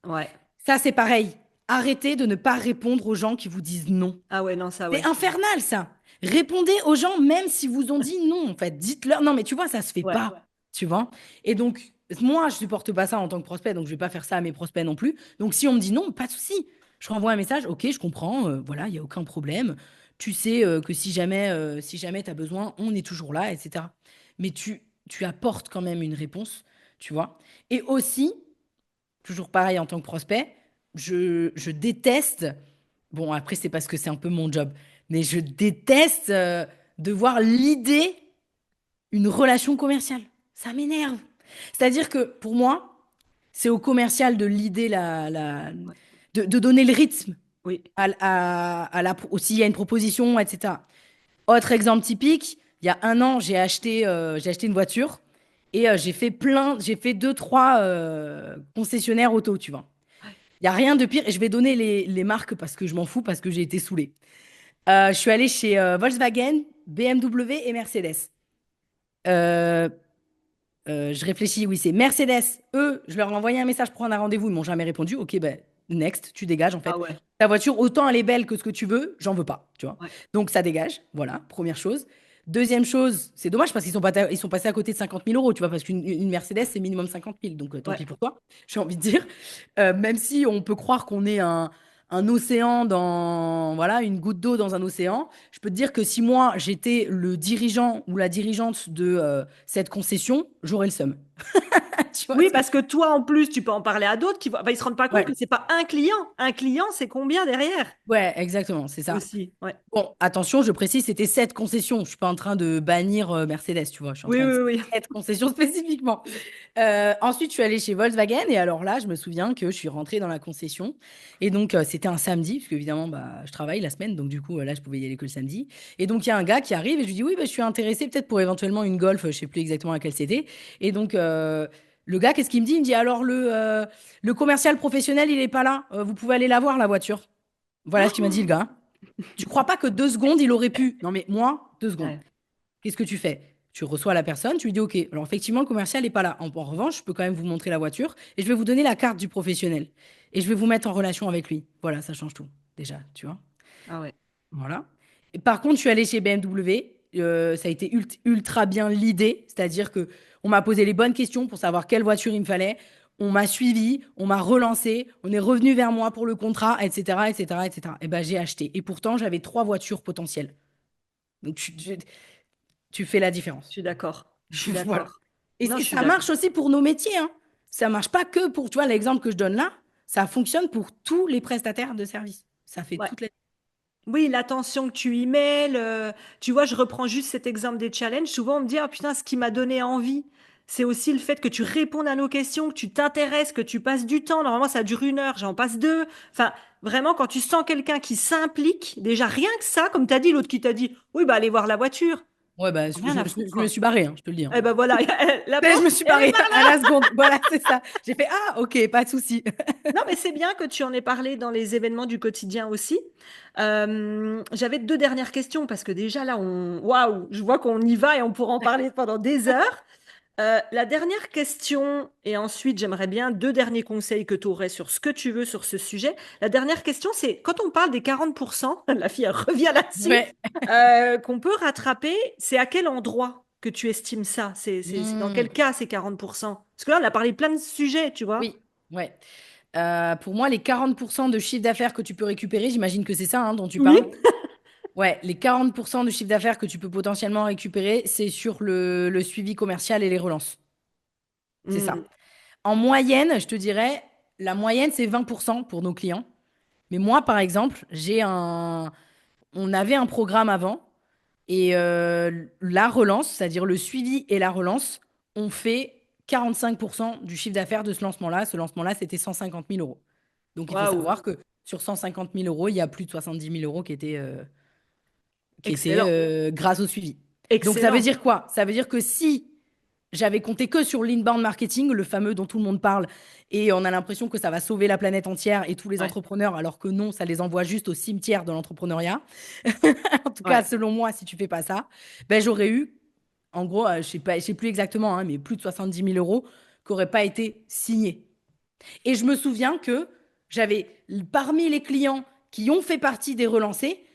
ouais. Ça, c'est pareil. Arrêtez de ne pas répondre aux gens qui vous disent non. Ah ouais, non, ça, C'est ouais. infernal, ça. Répondez aux gens, même si vous ont dit non, en fait. Dites-leur. Non, mais tu vois, ça se fait Ouais. pas. Tu vois? Et donc, moi, je supporte pas ça en tant que prospect, donc je vais pas faire ça à mes prospects non plus. Donc, si on me dit non, pas de souci. Je renvoie un message, ok, je comprends, voilà, il n'y a aucun problème. Tu sais que si jamais tu as besoin, on est toujours là, etc. Mais tu apportes quand même une réponse, tu vois? Et aussi, toujours pareil en tant que prospect, je déteste, bon après c'est parce que c'est un peu mon job, mais je déteste de voir l'idée une relation commerciale. Ça m'énerve. C'est-à-dire que pour moi, c'est au commercial de l'idée Ouais. de donner le rythme Oui. s'il y a une proposition, etc. Autre exemple typique, il y a un an, j'ai acheté une voiture. Et j'ai fait deux, trois concessionnaires auto, tu vois. Il n'y a rien de pire. Et je vais donner les marques parce que je m'en fous, parce que j'ai été saoulée. Je suis allée chez Volkswagen, BMW et Mercedes. Euh, je réfléchis, oui, c'est Mercedes. Eux, je leur ai envoyé un message pour un rendez-vous, ils m'ont jamais répondu. Ok, ben, next, tu dégages en Ah fait. ouais, Ta voiture, autant elle est belle que ce que tu veux, j'en veux pas, tu vois. ouais, Donc ça dégage, voilà, première chose. Deuxième chose, c'est dommage parce ils sont passés à côté de 50 000 euros, tu vois, parce une Mercedes, c'est minimum 50 000, donc tant ouais. pis pour toi, j'ai envie de dire. Même si on peut croire qu'on est un océan dans, voilà, une goutte d'eau dans un océan, je peux te dire que si moi, j'étais le dirigeant ou la dirigeante de cette concession, j'aurais le seum. Tu vois Oui, ce que... parce que toi, en plus, tu peux en parler à d'autres qui ils se rendent pas compte Ouais, que c'est pas un client. Un client, c'est combien derrière ouais, exactement, c'est ça. aussi. Ouais. Bon, attention, je précise, c'était cette concession. Je suis pas en train de bannir Mercedes, tu vois. Je suis en Oui, train de oui, dire oui. cette concession spécifiquement. Ensuite, je suis allée chez Volkswagen et alors là, je me souviens que je suis rentrée dans la concession et donc c'était un samedi parce qu'évidemment, bah, je travaille la semaine, donc du coup, là, je pouvais y aller que le samedi. Et donc, il y a un gars qui arrive et je lui dis oui, bah, je suis intéressé peut-être pour éventuellement une Golf, je sais plus exactement laquelle c'était. Et donc, le gars, qu'est-ce qu'il me dit? Il me dit alors le commercial professionnel, il est pas là. Vous pouvez aller la voir, la voiture. Voilà ce qu'il m'a dit, le gars. Tu crois pas que 2 secondes, il aurait pu? Non, mais moi, 2 secondes. Ouais. Qu'est-ce que tu fais? Tu reçois la personne, tu lui dis OK. Alors, effectivement, le commercial n'est pas là. En revanche, je peux quand même vous montrer la voiture et je vais vous donner la carte du professionnel. Et je vais vous mettre en relation avec lui. Voilà, ça change tout, déjà, tu vois. Ah ouais. Voilà. Et par contre, je suis allée chez BMW. Ça a été ultra bien l'idée. C'est-à-dire que on m'a posé les bonnes questions pour savoir quelle voiture il me fallait. On m'a suivi, on m'a relancé, on est revenu vers moi pour le contrat, etc., etc., etc. Et ben, j'ai acheté. Et pourtant, j'avais 3 voitures potentielles. Donc, tu fais la Je différence. suis d'accord. Je suis Voilà. d'accord. Et, Non, et je suis ça marche d'accord. aussi pour nos métiers, hein. Ça marche pas que pour, tu vois, l'exemple que je donne là, ça fonctionne pour tous les prestataires de services. Ça fait Ouais. toute la... Oui, l'attention que tu y mets, tu vois, je reprends juste cet exemple des challenges. Souvent, on me dit, ah putain, ce qui m'a donné envie, c'est aussi le fait que tu répondes à nos questions, que tu t'intéresses, que tu passes du temps. Normalement, ça dure 1 heure, j'en passe 2. Enfin, vraiment, quand tu sens quelqu'un qui s'implique, déjà rien que ça, comme tu as dit, l'autre qui t'a dit, oui, bah allez voir la voiture. Ouais, bah, Rien à foutre, je me quoi. suis barrée, hein, je te le dis, hein. Eh ben voilà, la Je porte, me suis elle est barrée par à la là. seconde. Voilà, c'est ça. J'ai fait, ah, ok, pas de souci. Non, mais c'est bien que tu en aies parlé dans les événements du quotidien aussi. J'avais deux dernières questions parce que déjà là, waouh, je vois qu'on y va et on pourra en parler pendant des heures. La dernière question, et ensuite j'aimerais bien deux derniers conseils que tu aurais sur ce que tu veux sur ce sujet. La dernière question, c'est quand on parle des 40%, la fille elle revient là-dessus, Ouais. qu'on peut rattraper, c'est à quel endroit que tu estimes ça? C'est dans Hmm. quel cas ces 40%? Parce que là, on a parlé plein de sujets, tu vois. Oui, ouais. Pour moi, les 40% de chiffre d'affaires que tu peux récupérer, j'imagine que c'est ça, hein, dont tu Oui. parles. Ouais, les 40% de chiffre d'affaires que tu peux potentiellement récupérer, c'est sur le suivi commercial et les relances. C'est Hmm. ça. En moyenne, je te dirais, la moyenne, c'est 20% pour nos clients. Mais moi, par exemple, on avait un programme avant et la relance, c'est-à-dire le suivi et la relance, ont fait 45% du chiffre d'affaires de ce lancement-là. Ce lancement-là, c'était 150 000 euros. Donc, il faut Waouh. savoir que sur 150 000 euros, il y a plus de 70 000 euros qui étaient Excellent. grâce au suivi. Donc, ça veut Excellent. dire quoi? Ça veut dire que si j'avais compté que sur l'inbound marketing, le fameux dont tout le monde parle, et on a l'impression que ça va sauver la planète entière et tous les Ouais. entrepreneurs, alors que non, ça les envoie juste au cimetière de l'entrepreneuriat. En tout cas, Ouais. selon moi, si tu fais pas ça, ben j'aurais eu, en gros, je sais plus exactement, hein, mais plus de 70 000 euros qui n'auraient pas été signés. Et je me souviens que j'avais, parmi les clients qui ont fait partie des relancés,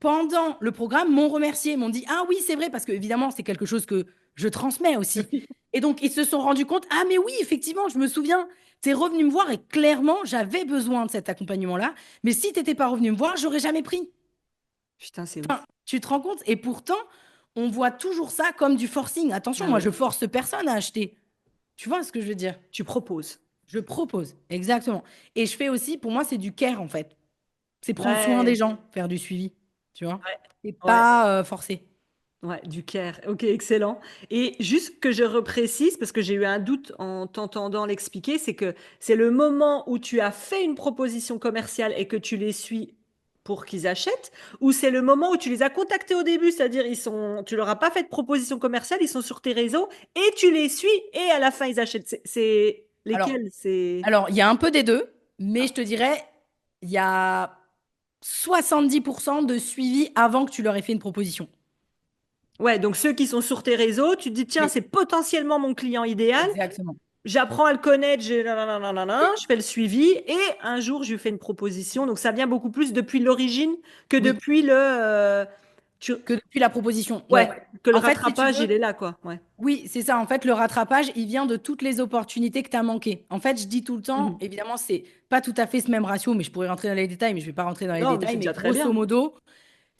pendant le programme, m'ont remercié, m'ont dit, ah oui, c'est vrai, parce que évidemment, c'est quelque chose que je transmets aussi. Et donc, ils se sont rendus compte, ah mais oui, effectivement, je me souviens, tu es revenu me voir et clairement, j'avais besoin de cet accompagnement-là. Mais si tu n'étais pas revenu me voir, j'aurais jamais pris. Putain, c'est ouf. Tu te rends compte? Et pourtant, on voit toujours ça comme du forcing. Attention, Ah moi, oui. je force personne à acheter. Tu vois ce que je veux dire? Tu proposes. Je propose, exactement. Et je fais aussi, pour moi, c'est du care, en fait. C'est prendre soin des Ouais. gens, faire du suivi. Tu vois? Ouais. Et Ouais. pas forcer. Ouais, du care. Ok, excellent. Et juste que je reprécise, parce que j'ai eu un doute en t'entendant l'expliquer, c'est que c'est le moment où tu as fait une proposition commerciale et que tu les suis pour qu'ils achètent, ou c'est le moment où tu les as contactés au début, c'est-à-dire tu leur as pas fait de proposition commerciale, ils sont sur tes réseaux et tu les suis et à la fin ils achètent. C'est Alors, lesquels? C'est alors, il y a un peu des deux, mais je te dirais, il y a 70% de suivi avant que tu leur aies fait une proposition. ouais, donc ceux qui sont sur tes réseaux, tu te dis tiens, Oui, c'est potentiellement mon client idéal. exactement. J'apprends à le connaître, je fais le suivi et un jour je lui fais une proposition. Donc ça vient beaucoup plus depuis l'origine que Oui, depuis tu- que depuis la proposition. ouais, Ouais. que le En fait, si tu rattrapage veux, il est là quoi. Ouais. oui, c'est ça. En fait, le rattrapage, il vient de toutes les opportunités que tu as manquées. En fait, je dis tout le temps, Mhm. évidemment, c'est pas tout à fait ce même ratio, mais je pourrais rentrer dans les détails, mais je vais pas rentrer dans les Non, mais détails. c'est Mais déjà très grosso bien. modo,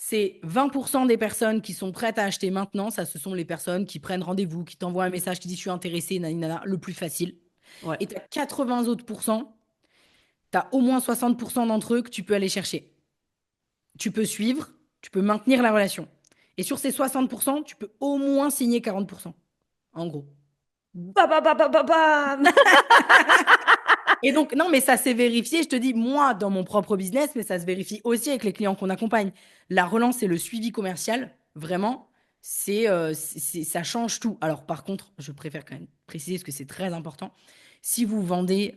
c'est 20% des personnes qui sont prêtes à acheter maintenant. Ça, ce sont les personnes qui prennent rendez-vous, qui t'envoient un message, qui disent je suis intéressé, nanana, le plus facile. Ouais. Et tu as 80 autres pourcents, tu as au moins 60% d'entre eux que tu peux aller chercher. Tu peux suivre, tu peux maintenir la relation. Et sur ces 60%, tu peux au moins signer 40%, en gros. Bam. Et donc, non, mais ça s'est vérifié, je te dis, moi, dans mon propre business, mais ça se vérifie aussi avec les clients qu'on accompagne. La relance et le suivi commercial, vraiment, ça change tout. Alors, par contre, je préfère quand même préciser, parce que c'est très important, si vous vendez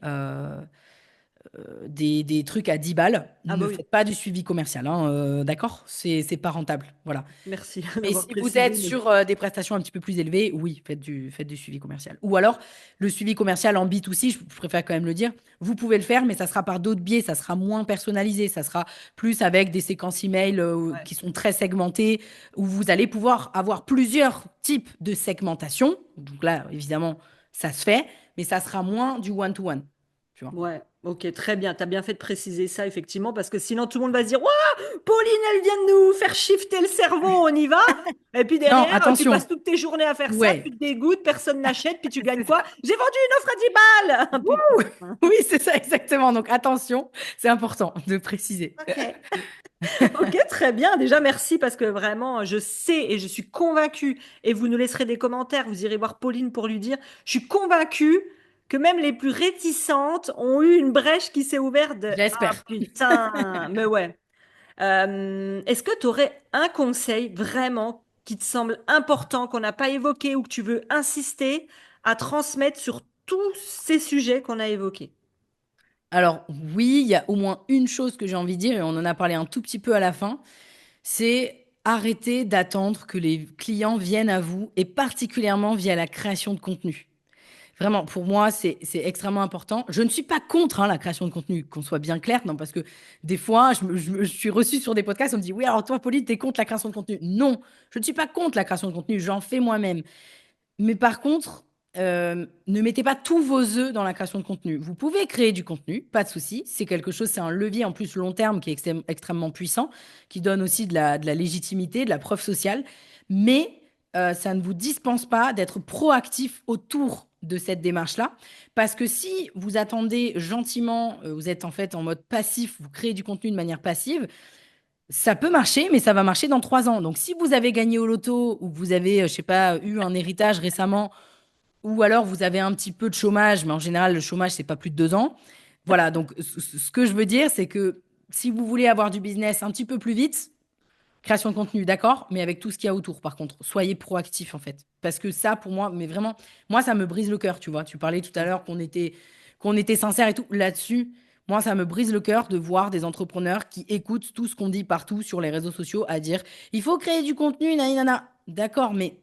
des trucs à 10 balles, Ah bah ne oui, faites pas du suivi commercial, hein, d'accord? C'est pas rentable, voilà. merci Mais d'avoir si vous êtes précisé. Mais sur des prestations un petit peu plus élevées, oui, faites du suivi commercial. Ou alors, le suivi commercial en B2C, je préfère quand même le dire, vous pouvez le faire, mais ça sera par d'autres biais, ça sera moins personnalisé, ça sera plus avec des séquences email ouais. qui sont très segmentées, où vous allez pouvoir avoir plusieurs types de segmentation. Donc là, évidemment, ça se fait, mais ça sera moins du one-to-one, tu vois. Ouais, ok, très bien. Tu as bien fait de préciser ça, effectivement, parce que sinon tout le monde va se dire Ouah, Pauline, elle vient de nous faire shifter le cerveau, on y va. Et puis Non, derrière, tu attention. passes toutes tes journées à faire ça, tu Ouais, te dégoûtes, personne n'achète, puis tu gagnes c'est quoi? ça. J'ai vendu une offre à 10 balles! Putain. Oui, c'est ça exactement. Donc attention, c'est important de préciser. Ok. Ok, très bien. Déjà, merci parce que vraiment, je sais et je suis convaincue, et vous nous laisserez des commentaires, vous irez voir Pauline pour lui dire, je suis convaincue que même les plus réticentes ont eu une brèche qui s'est ouverte de Ah J'espère. putain, mais ouais. Est-ce que tu aurais un conseil vraiment qui te semble important, qu'on n'a pas évoqué ou que tu veux insister à transmettre sur tous ces sujets qu'on a évoqués? Alors oui, il y a au moins une chose que j'ai envie de dire, et on en a parlé un tout petit peu à la fin, c'est arrêter d'attendre que les clients viennent à vous, et particulièrement via la création de contenu. Vraiment, pour moi, c'est extrêmement important. Je ne suis pas contre hein, la création de contenu, qu'on soit bien clair, non, parce que des fois, je suis reçue sur des podcasts, on me dit, oui, alors toi, Pauline, t'es contre la création de contenu. Non, je ne suis pas contre la création de contenu, j'en fais moi-même. Mais par contre, ne mettez pas tous vos œufs dans la création de contenu. Vous pouvez créer du contenu, pas de souci. C'est quelque chose, c'est un levier en plus long terme qui est extrêmement puissant, qui donne aussi de la légitimité, de la preuve sociale. Mais ça ne vous dispense pas d'être proactif autour de cette démarche-là. Parce que si vous attendez gentiment, vous êtes en fait en mode passif, vous créez du contenu de manière passive, ça peut marcher, mais ça va marcher dans 3 ans. Donc, si vous avez gagné au loto ou que vous avez, je sais pas, eu un héritage récemment, ou alors vous avez un petit peu de chômage, mais en général, le chômage, c'est pas plus de 2 ans. Voilà. Donc, ce que je veux dire, c'est que si vous voulez avoir du business un petit peu plus vite, création de contenu, d'accord, mais avec tout ce qu'il y a autour, par contre, soyez proactif, en fait. Parce que ça, pour moi, mais vraiment, moi, ça me brise le cœur, tu vois. Tu parlais tout à l'heure qu'on était sincère et tout. Là-dessus, moi, ça me brise le cœur de voir des entrepreneurs qui écoutent tout ce qu'on dit partout sur les réseaux sociaux à dire, il faut créer du contenu, nanana. D'accord, mais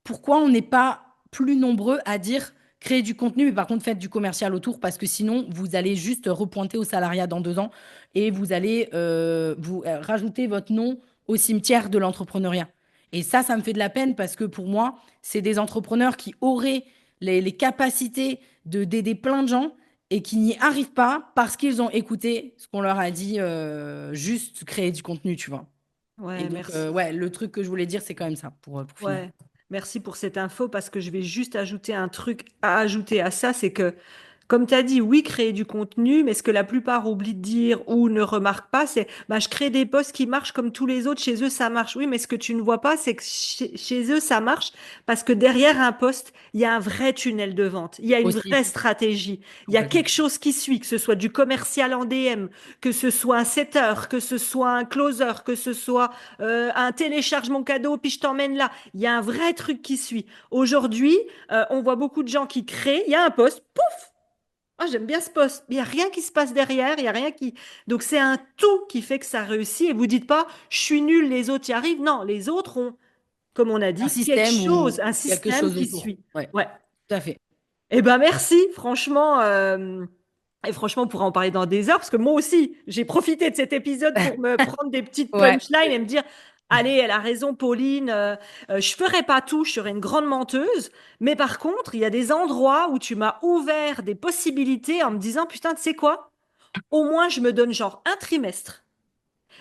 pourquoi on n'est pas plus nombreux à dire créer du contenu, mais par contre faites du commercial autour, parce que sinon, vous allez juste repointer au salariat dans 2 ans et vous allez vous rajouter votre nom au cimetière de l'entrepreneuriat. Et ça me fait de la peine parce que pour moi, c'est des entrepreneurs qui auraient les capacités d'aider plein de gens et qui n'y arrivent pas parce qu'ils ont écouté ce qu'on leur a dit, juste créer du contenu, tu vois. Et Ouais, donc, merci. ouais, le truc que je voulais dire, c'est quand même ça, pour finir. Ouais, merci pour cette info parce que je vais juste ajouter un truc à ajouter à ça, c'est que Comme tu as dit, oui, créer du contenu, mais ce que la plupart oublient de dire ou ne remarquent pas, c'est bah, je crée des posts qui marchent comme tous les autres, chez eux ça marche. Oui, mais ce que tu ne vois pas, c'est que chez eux ça marche parce que derrière un post, il y a un vrai tunnel de vente, il y a une Aussi, vraie stratégie, il y a complètement. quelque chose qui suit, que ce soit du commercial en DM, que ce soit un setter, que ce soit un closer, que ce soit un télécharge mon cadeau, puis je t'emmène là. Il y a un vrai truc qui suit. Aujourd'hui, on voit beaucoup de gens qui créent, il y a un post, pouf! Ah, j'aime bien ce poste. Il n'y a rien qui se passe derrière, il y a rien qui. Donc c'est un tout qui fait que ça réussit. Et vous dites pas, je suis nul, les autres y arrivent. Non, les autres ont, comme on a Un dit, quelque système chose, ou un quelque système chose qui autour. suit. Ouais, Ouais. tout à fait. Eh ben merci, franchement. Et franchement, on pourra en parler dans des heures, parce que moi aussi, j'ai profité de cet épisode pour me prendre des petites Ouais. punchlines et me dire, allez, elle a raison, Pauline, je ferai pas tout, je serai une grande menteuse, mais par contre, il y a des endroits où tu m'as ouvert des possibilités en me disant, putain, tu sais quoi? Au moins, je me donne genre un trimestre.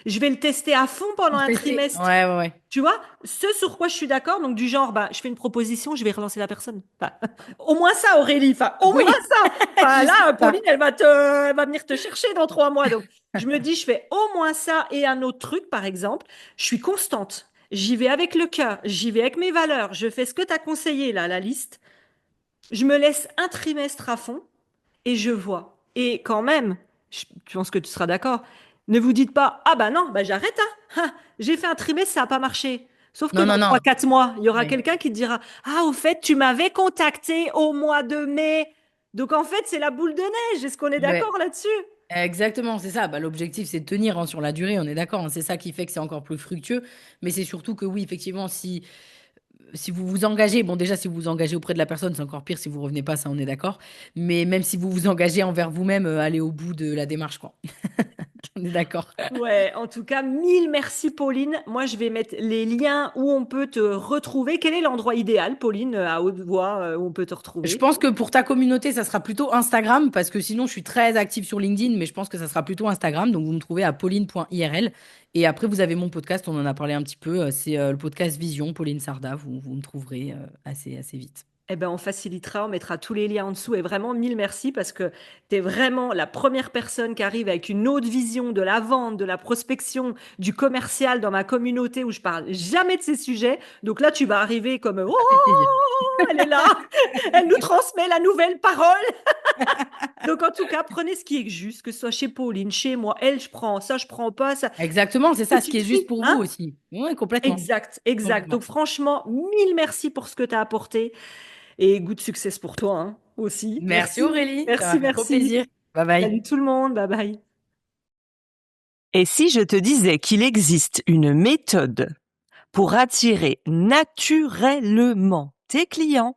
Je vais le tester à fond pendant Pour un tester. trimestre. Ouais, ouais, ouais. Tu vois, ce sur quoi je suis d'accord, donc du genre, bah, je fais une proposition, je vais relancer la personne. Enfin, au moins ça, Aurélie. Enfin, au moins Oui, ça. Enfin, juste là, ça. Pauline, elle va venir te chercher dans 3 mois. Donc, je me dis, je fais au moins ça et un autre truc, par exemple. Je suis constante. J'y vais avec le cœur. J'y vais avec mes valeurs. Je fais ce que tu as conseillé, là, la liste. Je me laisse un trimestre à fond et je vois. Et quand même, je pense que tu seras d'accord, ne vous dites pas, ah bah non, bah j'arrête, hein. Ah, j'ai fait un trimestre, ça n'a pas marché. Sauf que Non, dans non, non. 3 4 mois, il y aura Ouais. quelqu'un qui te dira, ah, au fait, tu m'avais contacté au mois de mai. Donc en fait, c'est la boule de neige. Est-ce qu'on est Ouais. d'accord là-dessus? Exactement, c'est ça. Bah, l'objectif, c'est de tenir hein, sur la durée, on est d'accord. Hein. C'est ça qui fait que c'est encore plus fructueux. Mais c'est surtout que oui, effectivement, si vous vous engagez, bon, déjà, si vous vous engagez auprès de la personne, c'est encore pire si vous revenez pas, ça, on est d'accord. Mais même si vous vous engagez envers vous-même, allez au bout de la démarche, quoi. On est d'accord. Ouais, en tout cas, mille merci Pauline. Moi, je vais mettre les liens où on peut te retrouver. Quel est l'endroit idéal, Pauline, à haute voix, où on peut te Je retrouver? pense que pour ta communauté, ça sera plutôt Instagram, parce que sinon, je suis très active sur LinkedIn, mais je pense que ça sera plutôt Instagram. Donc, vous me trouvez à pauline.irl. Et après, vous avez mon podcast, on en a parlé un petit peu. C'est le podcast Vision, Pauline Sarda. Vous me trouverez assez vite. Eh ben, on facilitera, on mettra tous les liens en dessous. Et vraiment, mille merci parce que tu es vraiment la première personne qui arrive avec une autre vision de la vente, de la prospection, du commercial dans ma communauté où je parle jamais de ces sujets. Donc là, tu vas arriver comme, oh, Ça fait plaisir. elle est là, elle nous transmet la nouvelle parole. Donc en tout cas, prenez ce qui est juste, que ce soit chez Pauline, chez moi. Elle, je prends, ça, je prends pas, ça. Exactement, c'est ça, ce qui Petit est juste tri, pour vous hein? aussi. Oui, complètement. Exact, exact. Donc Complètement. franchement, mille merci pour ce que tu as apporté. Et good success pour toi hein, aussi. Merci Merci, Aurélie, ça merci, m'a fait trop merci. plaisir. Bye bye. Salut tout le monde, bye bye. Et si je te disais qu'il existe une méthode pour attirer naturellement tes clients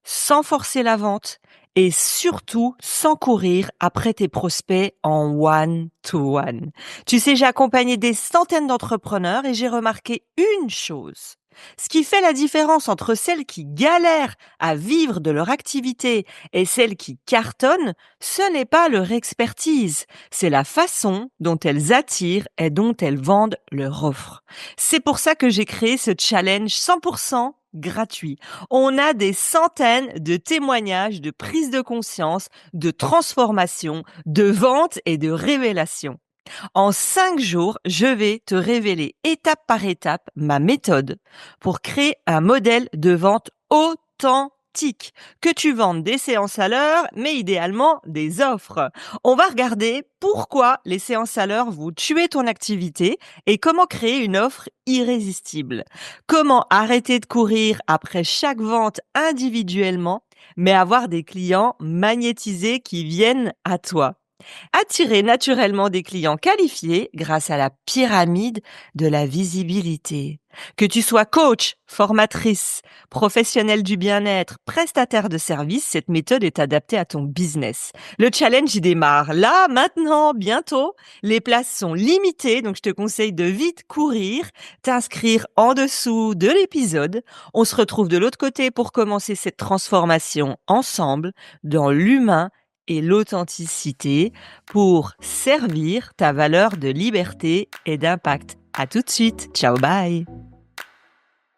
sans forcer la vente et surtout sans courir après tes prospects en one-to-one. Tu sais, j'ai accompagné des centaines d'entrepreneurs et j'ai remarqué une chose. Ce qui fait la différence entre celles qui galèrent à vivre de leur activité et celles qui cartonnent, ce n'est pas leur expertise, c'est la façon dont elles attirent et dont elles vendent leur offre. C'est pour ça que j'ai créé ce challenge 100% gratuit. On a des centaines de témoignages de prise de conscience, de transformation, de vente et de révélation. En 5 jours, je vais te révéler étape par étape ma méthode pour créer un modèle de vente authentique. Que tu vendes des séances à l'heure, mais idéalement des offres. On va regarder pourquoi les séances à l'heure vont tuer ton activité et comment créer une offre irrésistible. Comment arrêter de courir après chaque vente individuellement, mais avoir des clients magnétisés qui viennent à toi. Attirer naturellement des clients qualifiés grâce à la pyramide de la visibilité. Que tu sois coach, formatrice, professionnel du bien-être, prestataire de services, cette méthode est adaptée à ton business. Le challenge y démarre là, maintenant, bientôt. Les places sont limitées, donc je te conseille de vite courir, t'inscrire en dessous de l'épisode. On se retrouve de l'autre côté pour commencer cette transformation ensemble dans l'humain et l'authenticité pour servir ta valeur de liberté et d'impact. À tout de suite. Ciao, bye.